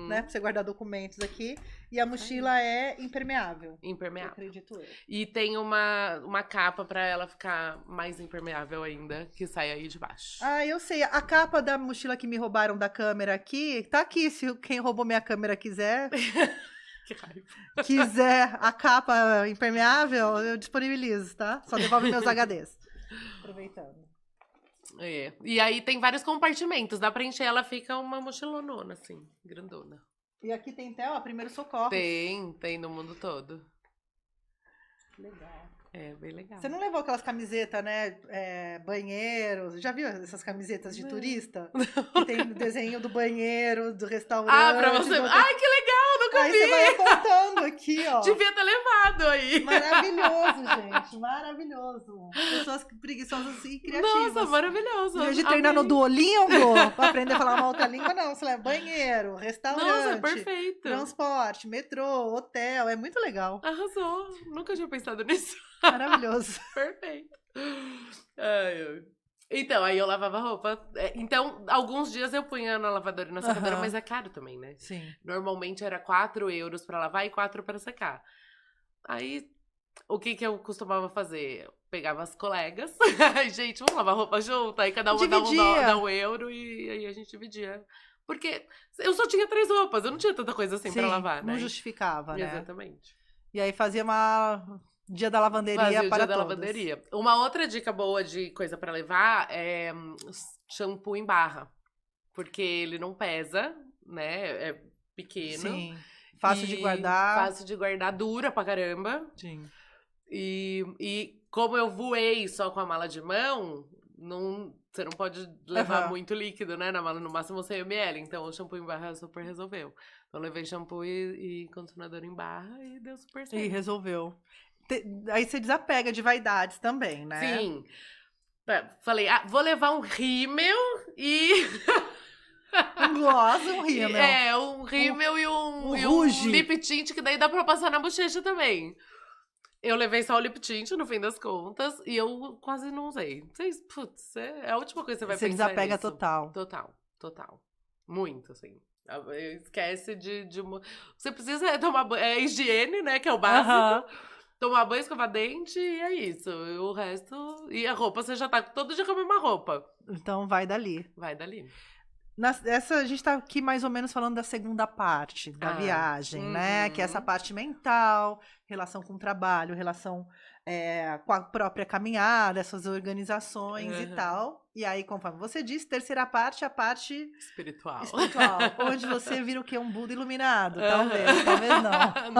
né, pra você guardar documentos aqui. E a mochila é impermeável. Impermeável. Acredito eu. E tem uma capa pra ela ficar mais impermeável ainda, que sai aí de baixo. Ah, eu sei. A capa da mochila que me roubaram da câmera aqui, tá aqui, se quem roubou minha câmera quiser. Que raiva. Quiser a capa impermeável, eu disponibilizo, tá? Só devolve meus HDs. Aproveitando. É. E aí tem vários compartimentos. Dá pra encher, ela fica uma mochilonona, assim, grandona. E aqui tem até, ó, primeiro socorro. Tem no mundo todo. Legal. É, bem legal. Você não levou aquelas camisetas, né? Banheiros. Já viu essas camisetas de turista? Que tem o desenho do banheiro, do restaurante. Ah, pra você. Ai, que legal! Nunca vi! Aí você vai apontando aqui, ó. Devia ter levado aí. Maravilhoso, gente. Maravilhoso. Pessoas preguiçosas e criativas. Nossa, maravilhoso. Em vez de treinar no Duolingo pra aprender a falar uma outra língua, não. Você leva banheiro, restaurante. Nossa, perfeito. Transporte, metrô, hotel. É muito legal. Arrasou. Nunca tinha pensado nisso. Maravilhoso. Perfeito. Ai. Então, aí eu lavava roupa. Então, alguns dias eu punha na lavadora e na secadora, mas é caro também, né? Sim. Normalmente era 4 euros pra lavar e 4 pra secar. Aí, o que eu costumava fazer? Eu pegava as colegas. Gente, vamos lavar roupa junto? Aí cada uma dá um euro e aí a gente dividia. Porque eu só tinha 3 roupas, eu não tinha tanta coisa assim pra lavar, né? Não justificava, né? Exatamente. E aí fazia uma... Dia da lavanderia para todos. Lavanderia. Uma outra dica boa de coisa pra levar é shampoo em barra. Porque ele não pesa, né? É pequeno. Sim. Fácil de guardar. Fácil de guardar, dura pra caramba. Sim. E como eu voei só com a mala de mão, você não pode levar muito líquido, né? Na mala, no máximo 100 ml. Então o shampoo em barra super resolveu. Então eu levei shampoo e condicionador em barra e deu super certo. E resolveu. Aí você desapega de vaidades também, né? Sim. Falei, vou levar um rímel e... Um gloss, um rímel. Um rímel e um rouge. lip tint, que daí dá pra passar na bochecha também. Eu levei só o lip tint, no fim das contas, e eu quase não usei. Putz, é a última coisa que você vai pensar nisso. Você desapega total. Total. Muito, assim. Esquece de... Você precisa tomar banho. É higiene, né, que é o básico. Tomar banho, escovar dente e é isso. E o resto... E a roupa, você já tá todo dia com a mesma roupa. Então vai dali. Vai dali. A gente tá aqui mais ou menos falando da segunda parte da viagem, né? Que é essa parte mental, relação com o trabalho, relação com a própria caminhada, essas organizações e tal. E aí, conforme você disse, terceira parte, a parte espiritual. Onde você vira o quê? Um Buda iluminado, talvez não.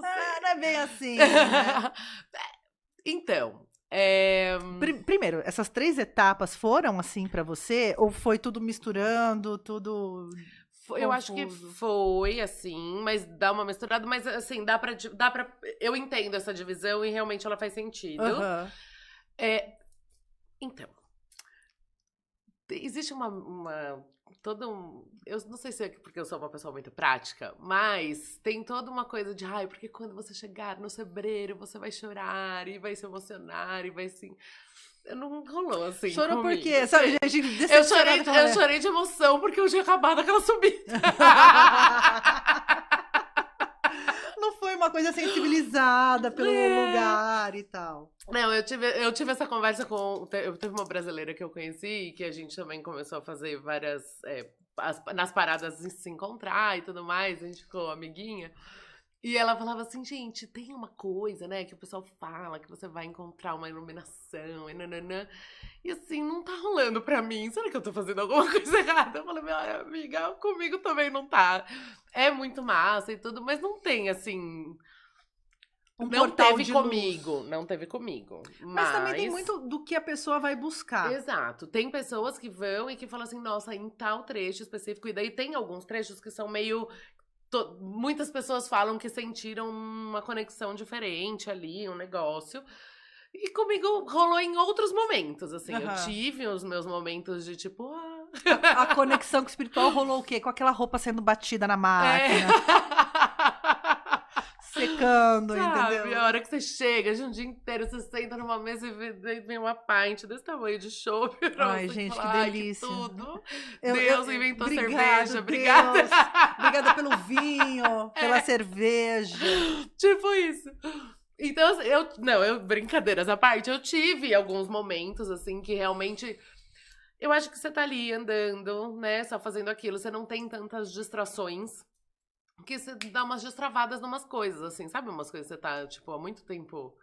Não é bem assim, né? Então... Primeiro, essas 3 etapas foram assim pra você? Ou foi tudo misturando, tudo Eu acho que foi assim, mas dá uma misturada. Mas assim, dá pra... Eu entendo essa divisão e realmente ela faz sentido. Então, existe eu não sei se é porque eu sou uma pessoa muito prática, mas tem toda uma coisa de, porque quando você chegar no sebreiro, você vai chorar e vai se emocionar e vai assim... Não rolou assim. Chorou comigo. por quê? Sabe, gente, eu chorei de emoção porque eu tinha acabado aquela subida. Não foi uma coisa sensibilizada pelo lugar e tal. Não, eu tive essa conversa com... Teve uma brasileira que eu conheci, que a gente também começou a fazer várias... nas paradas se encontrar e tudo mais, a gente ficou amiguinha. E ela falava assim, gente, tem uma coisa, né, que o pessoal fala, que você vai encontrar uma iluminação, e nananã. E assim, não tá rolando pra mim. Será que eu tô fazendo alguma coisa errada? Eu falei, minha amiga, comigo também não tá. É muito massa e tudo, mas não tem, assim... Não teve comigo. Mas também tem muito do que a pessoa vai buscar. Exato. Tem pessoas que vão e que falam assim, nossa, em tal trecho específico. E daí tem alguns trechos que são meio... Muitas pessoas falam que sentiram uma conexão diferente ali, um negócio. E comigo rolou em outros momentos, assim. Eu tive os meus momentos de tipo... A conexão espiritual rolou o quê? Com aquela roupa sendo batida na máquina. secando, Sabe, entendeu? a hora que você chega, de um dia inteiro, você senta numa mesa e vem uma pint desse tamanho de chopp pra Ai, você gente, que falar, ai, que delícia. tudo. Eu, Deus eu, inventou obrigado, cerveja, obrigada. Deus. Obrigada pelo vinho, pela cerveja. Tipo isso. Então, assim, brincadeiras à parte, eu tive alguns momentos, assim, que realmente... Eu acho que você tá ali andando, né, só fazendo aquilo, você não tem tantas distrações, que você dá umas destravadas numas coisas, assim, sabe? Umas coisas que você tá, tipo, há muito tempo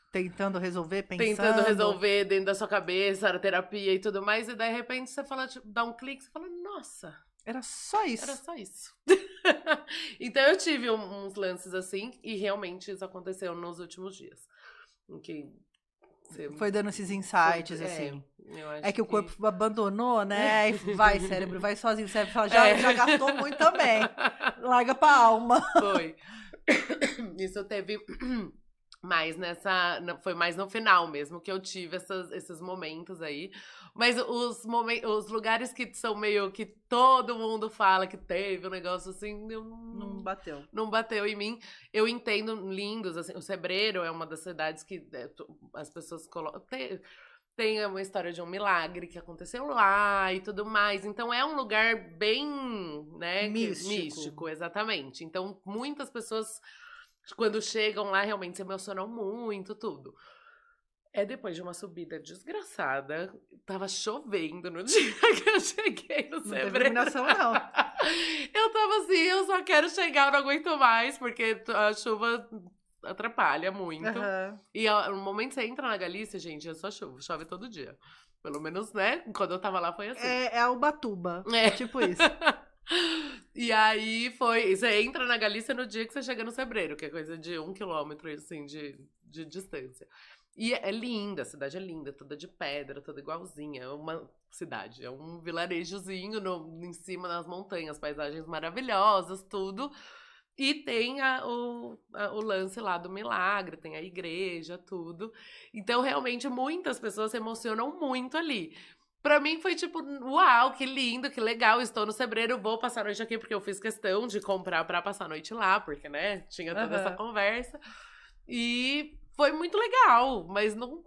Tentando resolver, tentando pensando. resolver dentro da sua cabeça, a terapia e tudo mais, e de repente você fala, tipo, dá um clique, você fala, nossa, Era só era isso. só isso. Então eu tive uns lances assim, e realmente isso aconteceu nos últimos dias. Em que você Foi dando esses insights, assim. eu acho É que o corpo abandonou, né? E vai, cérebro, vai sozinho. O cérebro fala, já gastou muito também. Larga pra alma. Foi. Isso teve mais foi mais no final mesmo que eu tive esses momentos aí. Mas os lugares que são meio que todo mundo fala que teve um negócio assim, eu Não bateu. não bateu em mim. Eu entendo lindos, assim, o Sebreiro é uma das cidades que as pessoas colocam. Tem uma história de um milagre que aconteceu lá e tudo mais. Então é um lugar bem, né, místico, exatamente. Então muitas pessoas, quando chegam lá, realmente se emocionam muito, tudo. É depois de uma subida desgraçada, tava chovendo no dia que eu cheguei no Sebreiro. Não teve iluminação, não. Eu tava assim, eu só quero chegar, eu não aguento mais, porque a chuva atrapalha muito. Uhum. E no momento que você entra na Galícia, gente, é só chuva, chove todo dia. Pelo menos, né, quando eu tava lá foi assim. É Ubatuba, é tipo isso. E aí você entra na Galícia no dia que você chega no Sebreiro, que é coisa de 1 quilômetro, assim, de distância. E é linda, a cidade é linda, toda de pedra, toda igualzinha. É uma cidade, é um vilarejozinho em cima das montanhas, paisagens maravilhosas, tudo. E tem o lance lá do milagre, tem a igreja, tudo. Então, realmente, muitas pessoas se emocionam muito ali. Pra mim foi tipo, uau, que lindo, que legal, estou no Sebreiro, vou passar a noite aqui, porque eu fiz questão de comprar pra passar a noite lá, porque, né, tinha toda essa conversa. E foi muito legal, mas não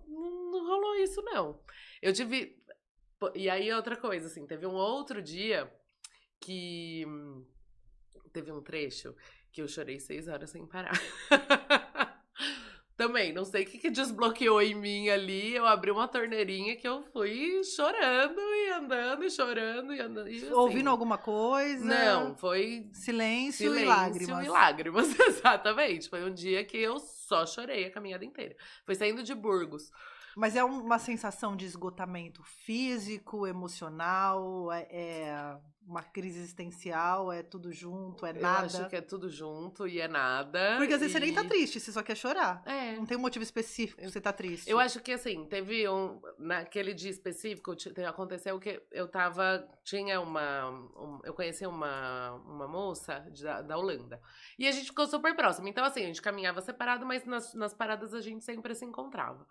rolou isso, não. Eu tive... E aí, outra coisa, assim, teve um outro dia que... Teve um trecho que eu chorei 6 horas sem parar. Também, não sei o que desbloqueou em mim ali. Eu abri uma torneirinha que eu fui chorando e andando e chorando e andando. E, assim, ouvindo alguma coisa? Não, foi silêncio e lágrimas. E lágrimas, exatamente. Foi um dia que eu só chorei a caminhada inteira. Foi saindo de Burgos. Mas é uma sensação de esgotamento físico, emocional, é uma crise existencial, é tudo junto, é nada? Eu acho que é tudo junto e é nada. Porque às vezes você nem tá triste, você só quer chorar. É. Não tem um motivo específico que você tá triste. Eu acho que, assim, teve naquele dia específico, aconteceu que eu tava... eu conheci uma moça da Holanda. E a gente ficou super próxima. Então, assim, a gente caminhava separado, mas nas paradas a gente sempre se encontrava.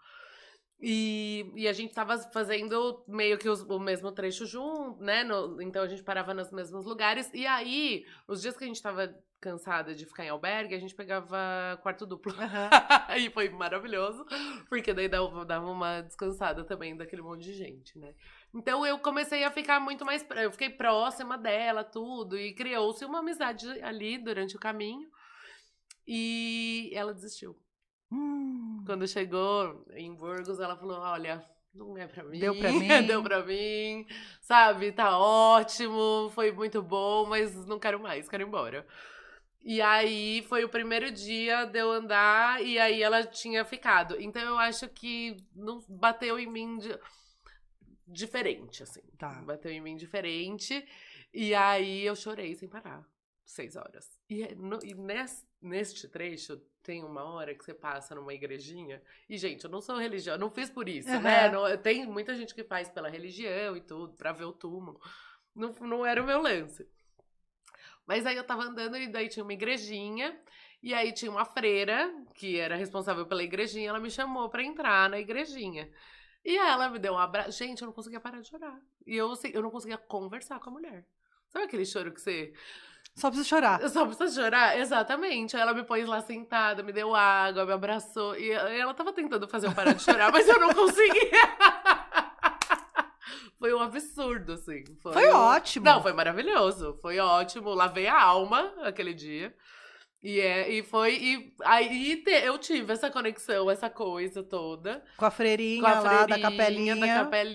E a gente tava fazendo meio que o mesmo trecho junto, né? Então a gente parava nos mesmos lugares. E aí, os dias que a gente tava cansada de ficar em albergue, a gente pegava quarto duplo. E foi maravilhoso, porque daí dava uma descansada também daquele monte de gente, né? Então eu comecei a ficar muito mais... Eu fiquei próxima dela, tudo. E criou-se uma amizade ali durante o caminho. E ela desistiu. Quando chegou em Burgos, ela falou, olha, não é pra mim. Deu pra mim. Deu pra mim, sabe? Tá ótimo, foi muito bom, mas não quero mais, quero ir embora. E aí, foi o primeiro dia de eu andar, e aí ela tinha ficado. Então, eu acho que não bateu em mim diferente, assim. Tá. Bateu em mim diferente, e aí eu chorei sem parar. 6 horas. E neste trecho, tem uma hora que você passa numa igrejinha. E, gente, eu não sou religiosa, não fiz por isso, né? Não, tem muita gente que faz pela religião e tudo, pra ver o túmulo. Não era o meu lance. Mas aí eu tava andando e daí tinha uma igrejinha. E aí tinha uma freira, que era responsável pela igrejinha, ela me chamou pra entrar na igrejinha. E ela me deu um abraço. Gente, eu não conseguia parar de chorar. E eu não conseguia conversar com a mulher. Sabe aquele choro que você... Só preciso chorar. Eu só preciso chorar? Exatamente. Aí ela me pôs lá sentada, me deu água, me abraçou. E ela tava tentando fazer eu parar de chorar, mas eu não conseguia. Foi um absurdo, assim. Foi ótimo. Não, foi maravilhoso. Foi ótimo. Lavei a alma aquele dia. E aí eu tive essa conexão, essa coisa toda. Com a freirinha lá da capelinha,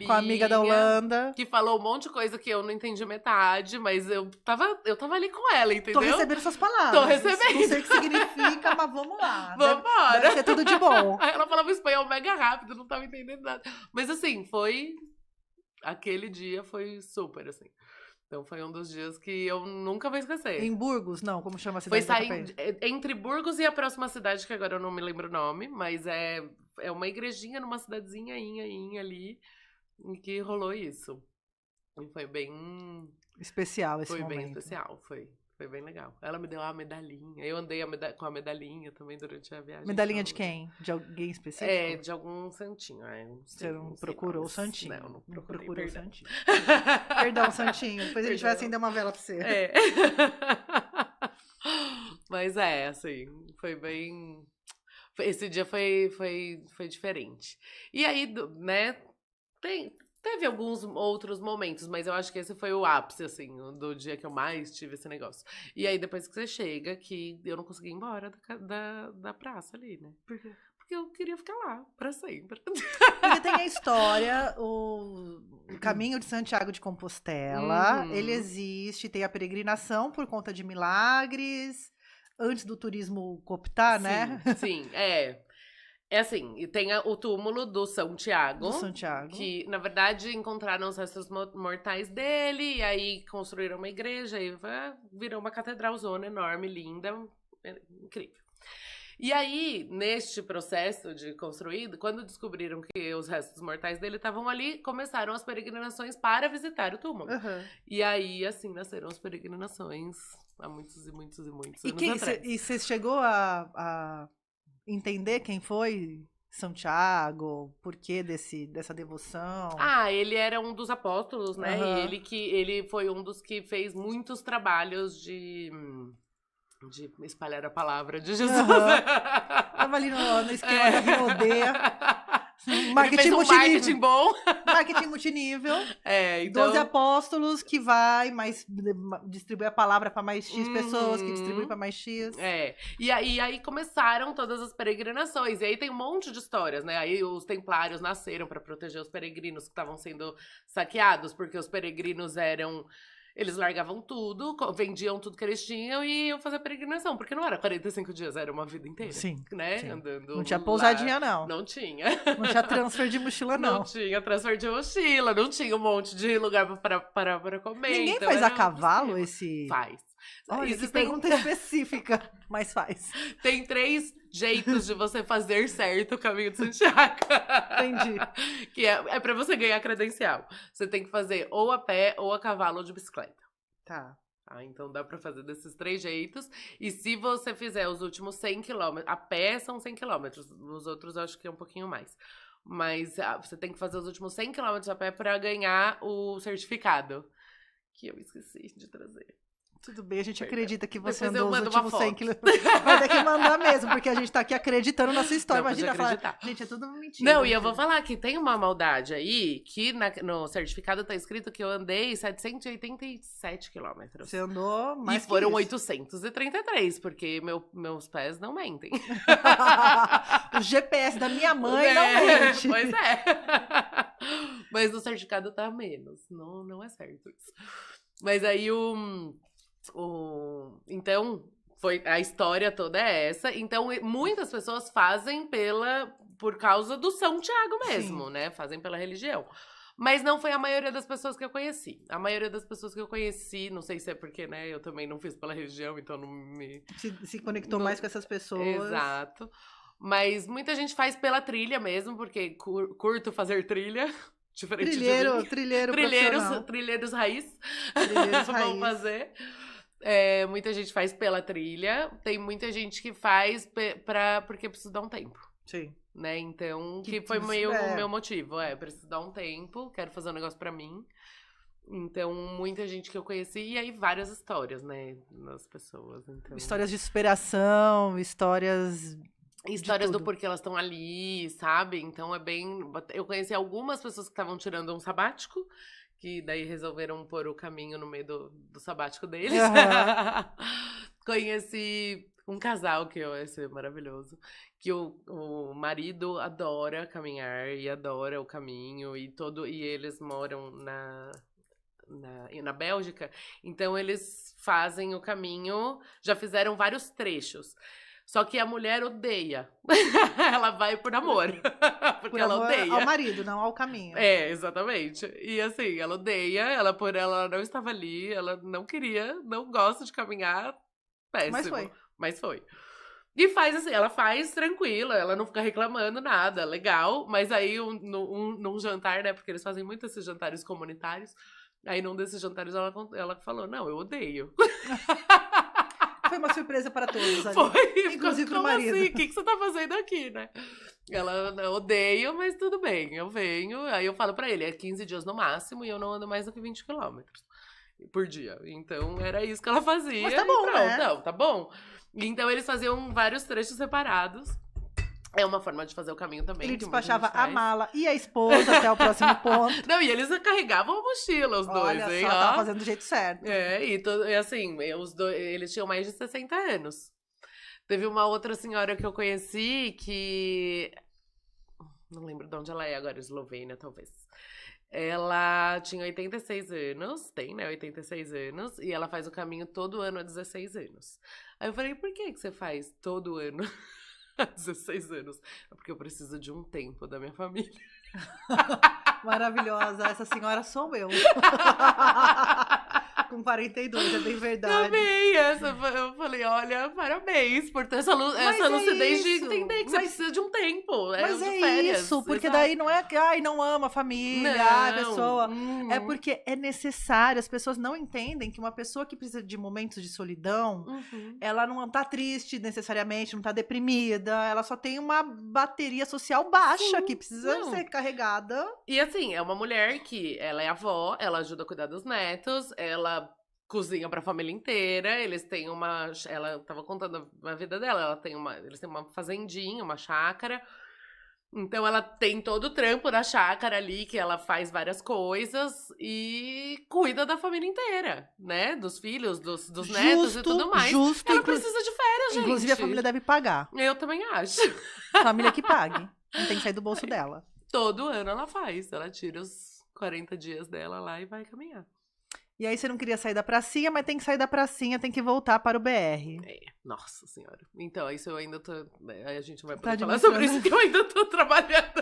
com a amiga da Holanda. Que falou um monte de coisa que eu não entendi metade, mas eu tava ali com ela, entendeu? Tô recebendo suas palavras. Tô recebendo. Não sei o que significa, mas vamos lá. Vambora. Deve ser tudo de bom. Aí ela falava espanhol mega rápido, não tava entendendo nada. Mas assim, aquele dia foi super, assim. Então foi um dos dias que eu nunca vou esquecer. Em Burgos? Não, como chama a Foi cidade? sair entre Burgos e a próxima cidade, que agora eu não me lembro o nome, mas é uma igrejinha numa cidadezinha ali, em que rolou isso. E foi bem... especial esse momento. Foi bem especial, foi bem legal. Ela me deu uma medalhinha, eu andei com a medalhinha também durante a viagem. Medalhinha de quem? De alguém específico? É, de algum santinho. Você não procurou o santinho? Não procurou o santinho. Perdão, santinho. Depois a gente vai acender uma vela pra você. É. Mas assim, foi bem... Esse dia foi diferente. E aí, né, teve alguns outros momentos, mas eu acho que esse foi o ápice, assim, do dia que eu mais tive esse negócio. E aí, depois que você chega, que eu não consegui ir embora da praça ali, né? Por quê? Porque eu queria ficar lá, pra sempre. Porque tem a história, o Caminho de Santiago de Compostela, ele existe, tem a peregrinação por conta de milagres, antes do turismo cooptar, né? Sim, É assim, e tem o túmulo do São Tiago. Do Santiago. Que, na verdade, encontraram os restos mortais dele, e aí construíram uma igreja, e virou uma catedralzona enorme, linda, incrível. E aí, neste processo de construído, quando descobriram que os restos mortais dele estavam ali, começaram as peregrinações para visitar o túmulo. E aí, assim, nasceram as peregrinações há muitos e muitos e muitos anos atrás. E você chegou a entender quem foi Santiago, por que dessa devoção? Ele era um dos apóstolos, né? E ele foi um dos que fez muitos trabalhos de espalhar a palavra de Jesus. Tava ali no esquema da Rinodea. Marketing multinível. Marketing bom. Marketing multinível. Então... 12 apóstolos que vai, mas distribui a palavra para mais X pessoas, que distribui para mais X. E aí começaram todas as peregrinações. E aí tem um monte de histórias, né? Aí os templários nasceram para proteger os peregrinos que estavam sendo saqueados, porque os peregrinos eles largavam tudo, vendiam tudo que eles tinham e iam fazer a peregrinação. Porque não era 45 dias, era uma vida inteira. Sim. Né? Sim. Andando não tinha pousadinha, não. Não tinha. Não tinha transfer de mochila, não. Não tinha transfer de mochila, não tinha um monte de lugar para comer. Ninguém faz a cavalo esse... Faz. Olha, que pergunta específica, mas faz. Tem 3 jeitos de você fazer certo o Caminho de Santiago. Entendi. Que é pra você ganhar credencial. Você tem que fazer ou a pé, ou a cavalo, ou de bicicleta. Tá. Então dá pra fazer desses 3 jeitos. E se você fizer os últimos 100 quilômetros, a pé são 100 quilômetros, os outros eu acho que é um pouquinho mais. Mas você tem que fazer os últimos 100 quilômetros a pé pra ganhar o certificado. Que eu esqueci de trazer. Tudo bem, a gente acredita que você Depois andou os últimos 100 quilômetros. Vai ter que mandar mesmo, porque a gente tá aqui acreditando na sua história. Não, imagina falar, gente, é tudo mentira. Não, e eu vou falar que tem uma maldade aí, que no certificado tá escrito que eu andei 787 quilômetros. Você andou mais E foram 833, porque meus pés não mentem. O GPS da minha mãe não mente. Pois é. Mas no certificado tá menos. Não é certo isso. Mas aí então, a história toda é essa. Então, muitas pessoas fazem por causa do São Tiago mesmo, né? Fazem pela religião. Mas não foi a maioria das pessoas que eu conheci. A maioria das pessoas que eu conheci, não sei se é porque, né, eu também não fiz pela religião, então não me... Se conectou mais com essas pessoas. Exato. Mas muita gente faz pela trilha mesmo, porque curto fazer trilha. Diferente trilheiro Trilheiros raiz. Trilheiros Vão fazer. Muita gente faz pela trilha. Tem muita gente que faz porque precisa dar um tempo. Sim. Né? Então, que foi meio o meu motivo. Preciso dar um tempo, quero fazer um negócio pra mim. Então, muita gente que eu conheci, e aí várias histórias, né, das pessoas. Então... Histórias de superação, histórias do porquê elas estão ali, sabe? Então é bem... Eu conheci algumas pessoas que estavam tirando um sabático, que daí resolveram pôr o caminho no meio do sabático deles. Conheci um casal que eu achei maravilhoso, que o marido adora caminhar e adora o caminho, e eles moram na Bélgica, então eles fazem o caminho, já fizeram vários trechos. Só que a mulher odeia. Ela vai por amor. Porque por ela amor odeia. ao marido, não ao caminho. É, exatamente. E assim, ela odeia, ela não estava ali, ela não queria, não gosta de caminhar. Péssimo. Mas foi. E faz assim, ela faz tranquila, ela não fica reclamando nada, legal. Mas aí, num jantar, né, porque eles fazem muito esses jantares comunitários, aí num desses jantares ela falou, não, eu odeio. Foi uma surpresa para todos ali. Foi, inclusive pro marido. Assim? O que você tá fazendo aqui, né? Ela, eu odeio, mas tudo bem, eu venho. Aí eu falo pra ele, é 15 dias no máximo e eu não ando mais do que 20 quilômetros por dia. Então era isso que ela fazia. Mas tá bom, né? Não, tá bom. Então eles faziam vários trechos separados. É uma forma de fazer o caminho também. Ele despachava a mala e a esposa até o próximo ponto. Não, e eles carregavam a mochila, os dois, Olha hein? só, tava fazendo do jeito certo. E assim, os dois, eles tinham mais de 60 anos. Teve uma outra senhora que eu conheci que... Não lembro de onde ela é agora, Eslovênia, talvez. Ela tinha 86 anos, tem, né, 86 anos, e ela faz o caminho todo ano há 16 anos. Aí eu falei, por que você faz todo ano há 16 anos? É porque eu preciso de um tempo da minha família. Maravilhosa, essa senhora sou eu. Com 42, é bem verdade. Também, eu falei, olha, parabéns por ter essa lucidez de entender que você precisa de um tempo. Mas de é férias, isso, porque exato. daí não é que, ai, não ama a família, a pessoa. É porque é necessário, as pessoas não entendem que uma pessoa que precisa de momentos de solidão, ela não tá triste necessariamente, não tá deprimida, ela só tem uma bateria social baixa que precisa ser carregada. E assim, é uma mulher que ela é avó, ela ajuda a cuidar dos netos, ela cozinha pra família inteira, eles têm ela tava contando a vida dela, eles têm uma fazendinha, uma chácara, então ela tem todo o trampo da chácara ali, que ela faz várias coisas e cuida da família inteira, né, dos filhos, dos netos e tudo mais. Ela precisa de férias, gente. Inclusive a família deve pagar. Eu também acho. Família que pague, não tem que sair do bolso dela. Todo ano ela tira os 40 dias dela lá e vai caminhar. E aí você não queria sair da pracinha, mas tem que sair da pracinha, tem que voltar para o BR. Nossa senhora. Então, isso eu ainda tô... A gente vai poder falar sobre isso, que eu ainda tô trabalhando.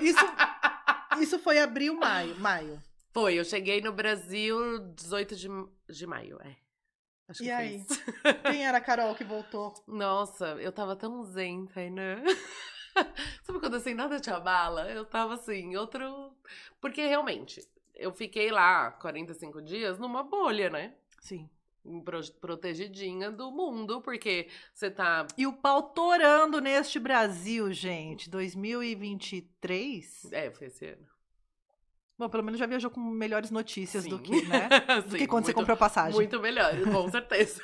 Isso foi abril, maio. Foi, eu cheguei no Brasil 18 de maio, Acho que e aí? Isso. Quem era a Carol que voltou? Nossa, eu tava tão zen, né? Sabe quando assim, nada te abala? Eu tava assim, outro... Porque realmente... Eu fiquei lá 45 dias numa bolha, né? Sim. Protegidinha do mundo, porque você tá... E o pau torando neste Brasil, gente. 2023? Foi esse ano. Bom, pelo menos já viajou com melhores notícias do Sim. que, né? Do que quando você comprou passagem. Muito melhor, com certeza.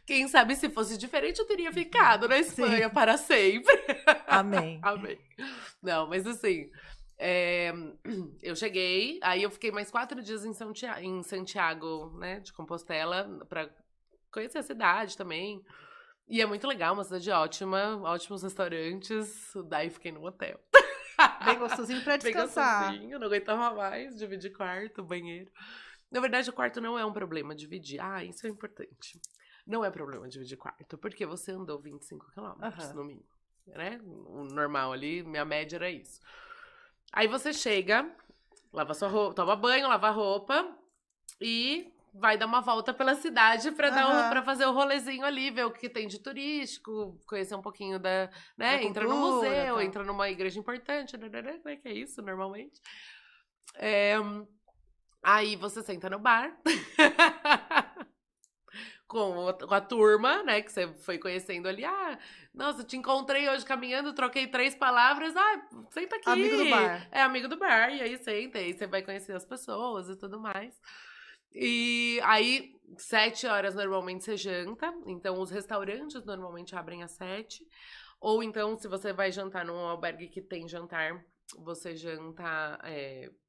Quem sabe se fosse diferente, eu teria ficado na Espanha para sempre. Amém. Amém. Não, mas assim... eu cheguei, aí eu fiquei mais 4 dias em Santiago, né, de Compostela, pra conhecer a cidade também. E é muito legal, uma cidade ótima, ótimos restaurantes. Daí fiquei no hotel. Bem gostosinho pra descansar. Bem gostosinho, não aguentava mais dividir quarto, banheiro. Na verdade, o quarto não é um problema dividir. Isso é importante. Não é problema dividir quarto, porque você andou 25 quilômetros, no mínimo, né? O normal ali, minha média era isso. Aí você chega, lava sua roupa, toma banho, lava a roupa e vai dar uma volta pela cidade pra fazer o rolezinho ali, ver o que tem de turístico, conhecer um pouquinho da, né? Entra no museu, entra numa igreja importante, né? Que é isso, normalmente. Aí você senta no bar com a turma, né? Que você foi conhecendo ali. Ah, nossa, te encontrei hoje caminhando, troquei 3 palavras. Ah, senta aqui. Amigo do bar. É, amigo do bar. E aí senta, e você vai conhecer as pessoas e tudo mais. E aí, 7 horas normalmente você janta. Então, os restaurantes normalmente abrem às 7. Ou então, se você vai jantar num albergue que tem jantar, você janta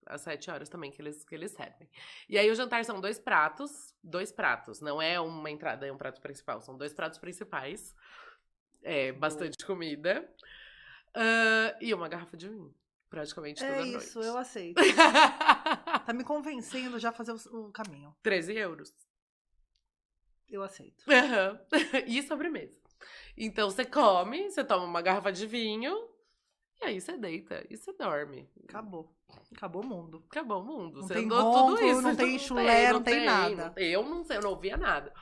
às 7 horas também, que eles servem. E aí, o jantar são 2 pratos. 2 pratos, não é uma entrada, é um prato principal. São 2 pratos principais. Bastante comida. E uma garrafa de vinho. Praticamente toda noite. É isso, eu aceito. Tá me convencendo já a fazer o caminho. 13 euros. Eu aceito. Uhum. E sobremesa. Então, você come, você toma uma garrafa de vinho, e aí você deita e você dorme. Acabou. Acabou o mundo. Acabou o mundo. Não Você tem andou ronco, tudo isso. não tem chulé, não tem nada. Eu não sei, eu não ouvia nada.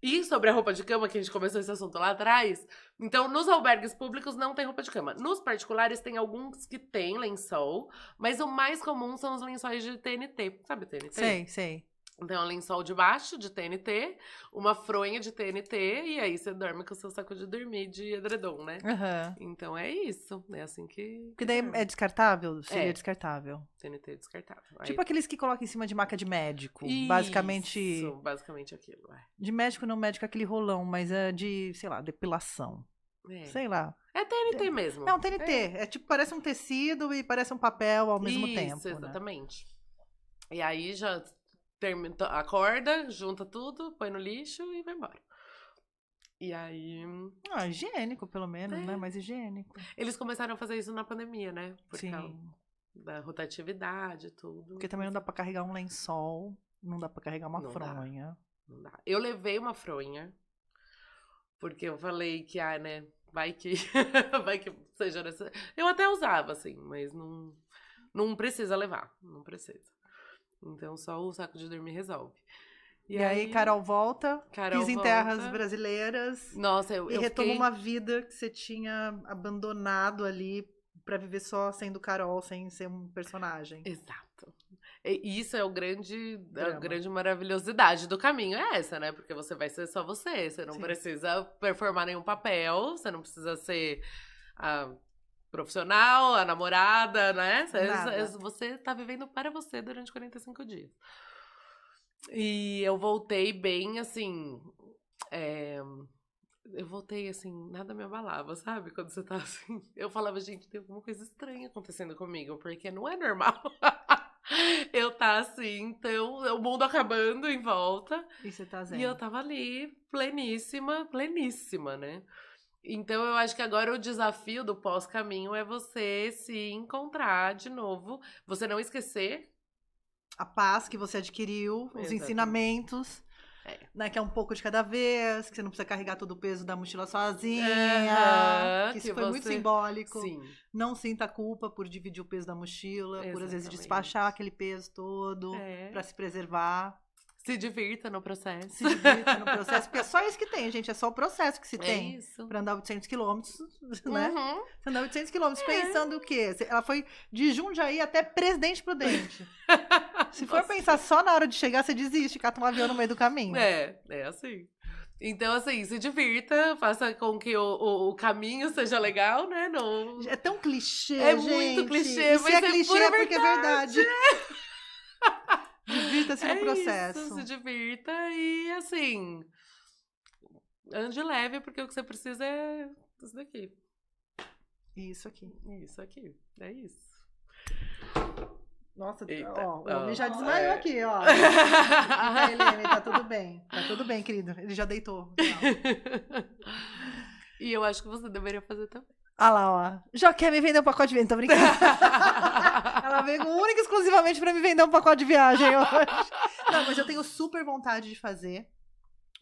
E sobre a roupa de cama, que a gente começou esse assunto lá atrás, então, nos albergues públicos não tem roupa de cama. Nos particulares tem alguns que tem lençol, mas o mais comum são os lençóis de TNT. Sabe TNT? Sei. Então, um lençol de baixo de TNT, uma fronha de TNT, e aí você dorme com o seu saco de dormir de edredom, né? Uhum. Então é isso. É assim que. Porque daí é descartável? Seria É. descartável. TNT é descartável. Tipo aqueles que colocam em cima de maca de médico. Isso, Basicamente. basicamente aquilo. De médico, não médico, aquele rolão, mas é de, sei lá, depilação. É. Sei lá. É TNT mesmo. É um TNT. É tipo, parece um tecido e parece um papel ao mesmo tempo. Isso, né? exatamente. E aí já acorda, junta tudo, põe no lixo e vai embora. E aí. Ah, higiênico, pelo menos, né? Mais higiênico. Eles começaram a fazer isso na pandemia, né? Por Sim. causa da rotatividade e tudo. Porque também não dá pra carregar um lençol, não dá pra carregar uma Não dá. fronha. Não dá. Eu levei uma fronha, porque eu falei que, né, vai que seja necessário. Eu até usava, assim, mas não precisa levar, não precisa. Então, só o saco de dormir resolve. E aí, Carol volta, pisa em terras brasileiras. Nossa, eu retoma fiquei... uma vida que você tinha abandonado ali pra viver só sendo Carol, sem ser um personagem. Exato. E isso é a grande maravilhosidade do caminho, é essa, né? Porque você vai ser só você, você não precisa performar nenhum papel, você não precisa ser a profissional, a namorada, né? Você tá vivendo para você durante 45 dias. E eu voltei bem, assim... Eu voltei, assim, nada me abalava, sabe? Quando você tá assim... Eu falava, gente, tem alguma coisa estranha acontecendo comigo, porque não é normal. Eu tá assim, então, o mundo acabando em volta. E você tá zen. E eu tava ali, pleníssima, né? Então, eu acho que agora o desafio do pós-caminho é você se encontrar de novo. Você não esquecer. A paz que você adquiriu, os ensinamentos, né? Que é um pouco de cada vez, que você não precisa carregar todo o peso da mochila sozinha. Que isso foi muito simbólico. Sim. Não sinta culpa por dividir o peso da mochila, por às vezes despachar aquele peso todo, pra se preservar. Se divirta no processo. Se divirta no processo, porque é só isso que tem, gente. É só o processo que se tem isso. Pra andar 800 quilômetros, né? Você andar 800 quilômetros pensando o quê? Ela foi de Jundiaí até Presidente Prudente. Se for pensar só na hora de chegar, você desiste, cata um avião no meio do caminho. É assim. Então, assim, se divirta, faça com que o caminho seja legal, né? Não... É tão clichê, gente. Muito clichê, mas é clichê é porque é verdade. Divirta-se no processo. Isso, se divirta e, assim, ande leve, porque o que você precisa é isso daqui. Isso aqui. Isso aqui. É isso. Nossa, ó, o homem já desmaiou aqui, ó. Helene, tá tudo bem. Tá tudo bem, querido. Ele já deitou. E eu acho que você deveria fazer também. Ah lá, ó. Já quer me vender um pacote de viagem, tô brincando. Ela veio única e exclusivamente pra me vender um pacote de viagem hoje. Não, mas eu tenho super vontade de fazer.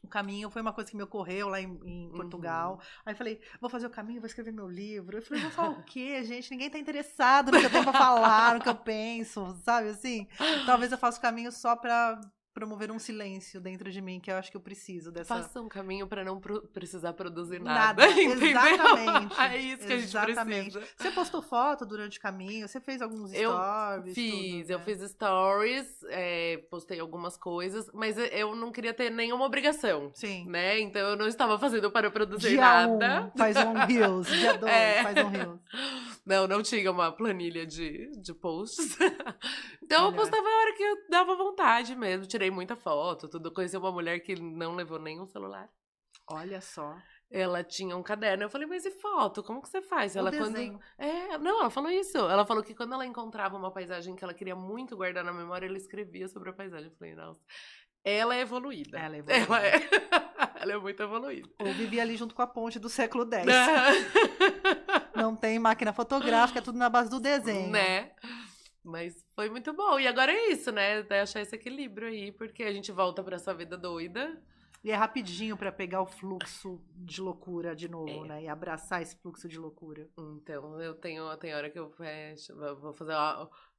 O caminho foi uma coisa que me ocorreu lá em Portugal. Aí eu falei, vou fazer o caminho, vou escrever meu livro. Eu falei, vou falar o quê, gente? Ninguém tá interessado no que eu tenho pra falar, no que eu penso, sabe assim? Talvez eu faça o caminho só pra promover um silêncio dentro de mim, que eu acho que eu preciso dessa... Faça um caminho pra não precisar produzir Nada, entendeu? exatamente. É isso que a gente precisa. Você postou foto durante o caminho? Você fez alguns Eu stories? fiz, tudo, eu né? fiz stories, postei algumas coisas, mas eu não queria ter nenhuma obrigação, Sim. né? Então eu não estava fazendo para produzir Dia nada. 1, faz um Reels. Dia 2, faz um Reels. Não tinha uma planilha de posts. Então eu Melhor. postava a hora que eu dava vontade mesmo. Tirei muita foto, tudo. Conheci uma mulher que não levou nenhum celular. Olha só. Ela tinha um caderno. Eu falei, mas e foto? Como que você faz? O Ela desenho. Não, ela falou isso. Ela falou que quando ela encontrava uma paisagem que ela queria muito guardar na memória, ela escrevia sobre a paisagem. Eu falei, nossa, ela é evoluída. Ela é evoluída. Ela é muito evoluída. Ou vivia ali junto com a ponte do século X. Não tem máquina fotográfica, é tudo na base do desenho. Né? Mas foi muito bom. E agora é isso, né? Até achar esse equilíbrio aí, porque a gente volta pra essa vida doida. E é rapidinho pra pegar o fluxo de loucura de novo, né? E abraçar esse fluxo de loucura. Então, tem hora que eu fecho, vou fazer,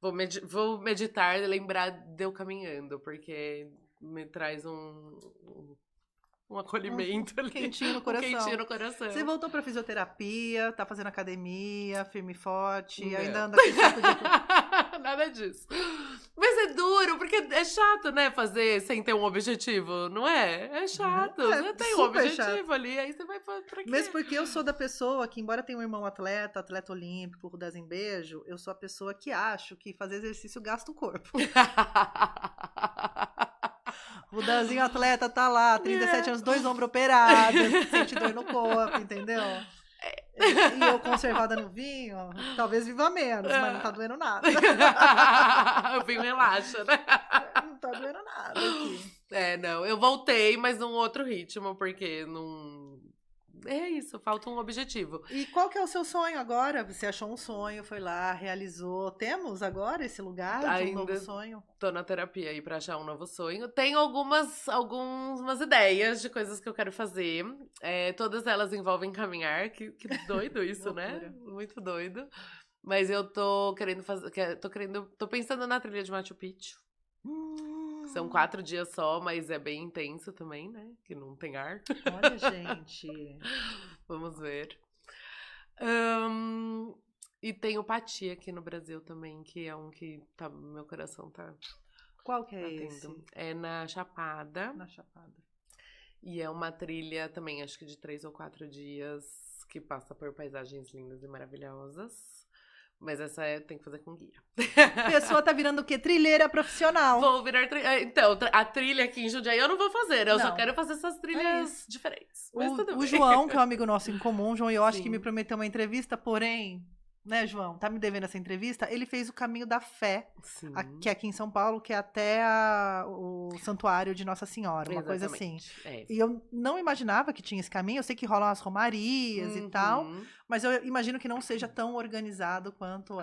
vou meditar e lembrar de eu caminhando, porque me traz um acolhimento ali. Quentinho no coração. Quentinho no coração. Você voltou pra fisioterapia, tá fazendo academia, firme e forte, Não. ainda anda com saco de... Nada disso. Mas é duro, porque é chato, né, fazer sem ter um objetivo, não é? É chato. Você tem um super objetivo chato. ali, aí você vai pra quê? Mesmo porque eu sou da pessoa que, embora tenha um irmão atleta olímpico, o Desembejo, eu sou a pessoa que acho que fazer exercício gasta o corpo. O Danzinho atleta tá lá, 37 anos, 2 ombros operados, sente dor no corpo, entendeu? E eu conservada no vinho, talvez viva menos, mas não tá doendo nada. O vinho relaxa, né? Não tá doendo nada aqui. Não, eu voltei, mas num outro ritmo, porque não... É isso, falta um objetivo. E qual que é o seu sonho agora? Você achou um sonho, foi lá, realizou. Temos agora esse lugar de um novo sonho? Tô na terapia aí pra achar um novo sonho. Tenho algumas ideias de coisas que eu quero fazer. Todas elas envolvem caminhar. Que doido isso, né? Muito doido. Mas eu tô querendo fazer... Tô pensando na trilha de Machu Picchu. São 4 dias só, mas é bem intenso também, né? Que não tem ar. Olha, gente. Vamos ver. E tem o Pati aqui no Brasil também, que é um que meu coração tá... Qual que é tendo. esse? É na Chapada. Na Chapada. E é uma trilha também, acho que de 3 ou 4 dias, que passa por paisagens lindas e maravilhosas. Mas essa tem que fazer com guia. A pessoa tá virando o quê? Trilheira profissional. Vou virar Então, a trilha aqui em Jundiaí eu não vou fazer. Eu só Não. quero fazer essas trilhas diferentes. Mas tudo O bem. João, que é um amigo nosso em comum, João Yoshi, que Sim. me prometeu uma entrevista, porém, né, João, tá me devendo essa entrevista, ele fez o Caminho da Fé, Sim. que é aqui em São Paulo, que é até o Santuário de Nossa Senhora, uma coisa assim. É. E eu não imaginava que tinha esse caminho, eu sei que rolam as romarias e tal, mas eu imagino que não seja tão organizado quanto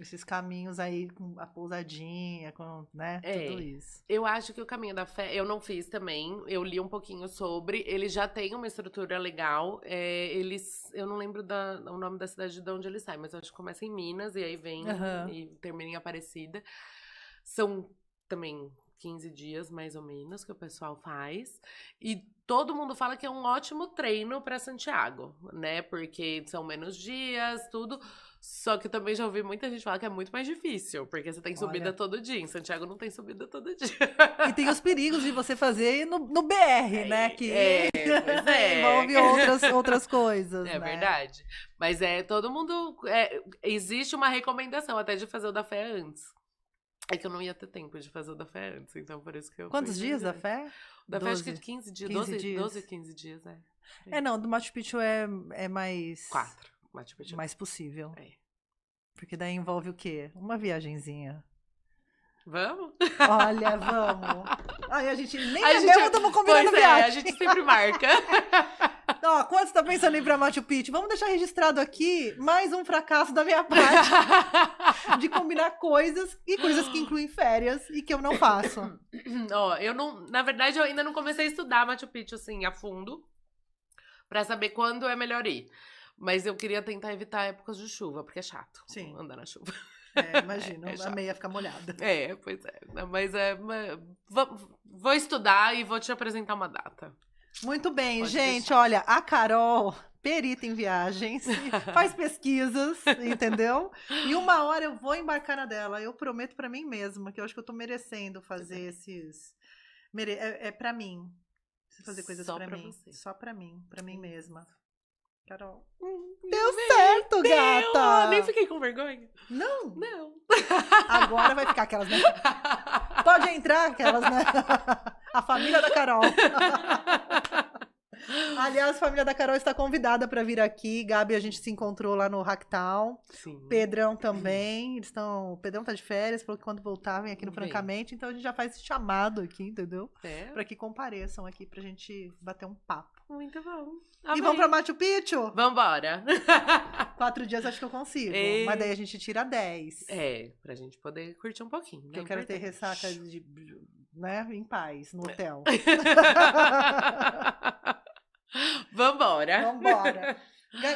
esses caminhos aí com a pousadinha, com, né, tudo isso. Eu acho que o Caminho da Fé, eu não fiz também, eu li um pouquinho sobre, ele já tem uma estrutura legal, eu não lembro o nome da cidade de onde ele sai, mas eu acho que começa em Minas e aí vem e termina em Aparecida. São também 15 dias, mais ou menos, que o pessoal faz. E todo mundo fala que é um ótimo treino para Santiago, né? Porque são menos dias, tudo. Só que eu também já ouvi muita gente falar que é muito mais difícil, porque você tem subida todo dia. Em Santiago não tem subida todo dia. E tem os perigos de você fazer no BR, né? Que pois envolve outras coisas. É né? verdade. Mas todo mundo. Existe uma recomendação até de fazer o da fé antes. É que eu não ia ter tempo de fazer o da fé antes, então por isso que eu... Quantos dias da fé? Da fé acho que 15 dias, 12, 15 dias, não, do Machu Picchu é mais... 4, Machu Picchu. Mais possível. Porque daí envolve o quê? Uma viagenzinha. Vamos? Olha, vamos. Ai, a gente nem mesmo estamos combinando viagem. A gente sempre marca. Ó, quando você tá pensando em ir pra Machu Picchu, vamos deixar registrado aqui mais um fracasso da minha parte de combinar coisas e coisas que incluem férias e que eu não faço. Ó, na verdade, eu ainda não comecei a estudar Machu Picchu, assim, a fundo, pra saber quando é melhor ir. Mas eu queria tentar evitar épocas de chuva, porque é chato andar na chuva. Imagino, a meia fica molhada. Pois é. Mas vou estudar e vou te apresentar uma data. Muito bem, Pode gente. deixar. Olha, a Carol, perita em viagens, faz pesquisas, entendeu? E uma hora eu vou embarcar na dela. Eu prometo pra mim mesma, que eu acho que eu tô merecendo fazer esses... É pra mim. Preciso fazer coisas Só pra pra mim. você. Só pra mim mesma. Carol. Deu certo, gata! Nem fiquei com vergonha. Não. Agora vai ficar aquelas, né? Pode entrar aquelas, né? A família da Carol. Aliás, a família da Carol está convidada para vir aqui. Gabi, a gente se encontrou lá no Hacktown. Sim. Pedrão também. O Pedrão tá de férias, falou que quando voltar vem aqui no Francamente. Então a gente já faz esse chamado aqui, entendeu? Para que compareçam aqui pra gente bater um papo. Muito bom. E vamos pra Machu Picchu? Vambora. 4 dias acho que eu consigo. Mas daí a gente tira 10. Pra gente poder curtir um pouquinho. Porque eu quero ter ressaca né, em paz, no hotel. Vambora.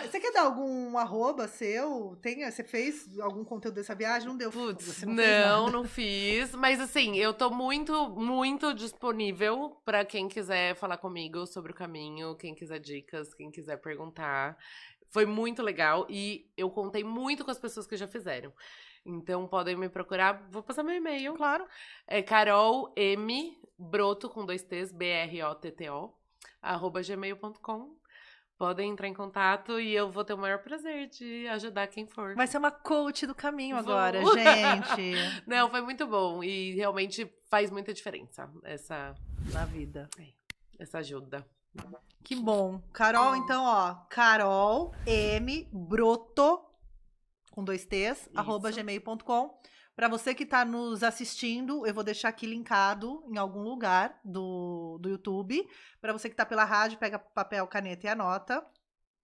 Você quer dar algum arroba seu? Você fez algum conteúdo dessa viagem? Não deu? Putz, não, não fiz. Mas assim, eu tô muito, muito disponível pra quem quiser falar comigo sobre o caminho, quem quiser dicas, quem quiser perguntar. Foi muito legal e eu contei muito com as pessoas que já fizeram. Então podem me procurar. Vou passar meu e-mail. Claro. É Carol M. Broto com 2 T's, BROTTO, @gmail.com. Podem entrar em contato e eu vou ter o maior prazer de ajudar quem for. Vai ser uma coach do caminho agora, gente. Não, foi muito bom. E realmente faz muita diferença na vida. Essa ajuda. Que bom. Carol, então, ó. Carol M. Broto, com 2 T's, @gmail.com. Para você que está nos assistindo, eu vou deixar aqui linkado em algum lugar do YouTube. Para você que está pela rádio, pega papel, caneta e anota.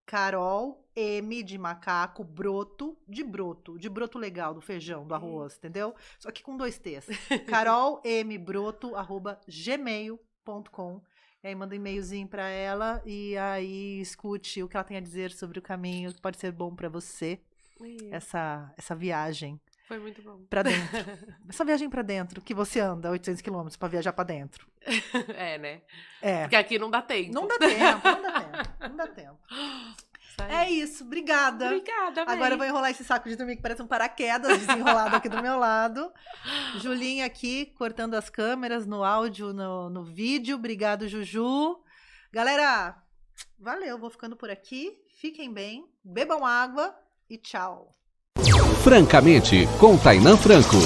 Carol M de macaco, broto, de broto legal, do feijão, do arroz, entendeu? Só que com 2 T's. Carol M Broto, @gmail.com. E aí manda um e-mailzinho para ela e aí escute o que ela tem a dizer sobre o caminho, que pode ser bom para você. Essa viagem. Foi muito bom. Pra dentro. Essa viagem pra dentro, que você anda 800 quilômetros pra viajar pra dentro. Né? Porque aqui não dá tempo. Não dá tempo. É isso, obrigada. Obrigada, mãe. Agora eu vou enrolar esse saco de dormir que parece um paraquedas desenrolado aqui do meu lado. Julinha aqui, cortando as câmeras no áudio, no vídeo. Obrigado, Juju. Galera, valeu, vou ficando por aqui. Fiquem bem, bebam água e tchau. Francamente, com Tainã Franco.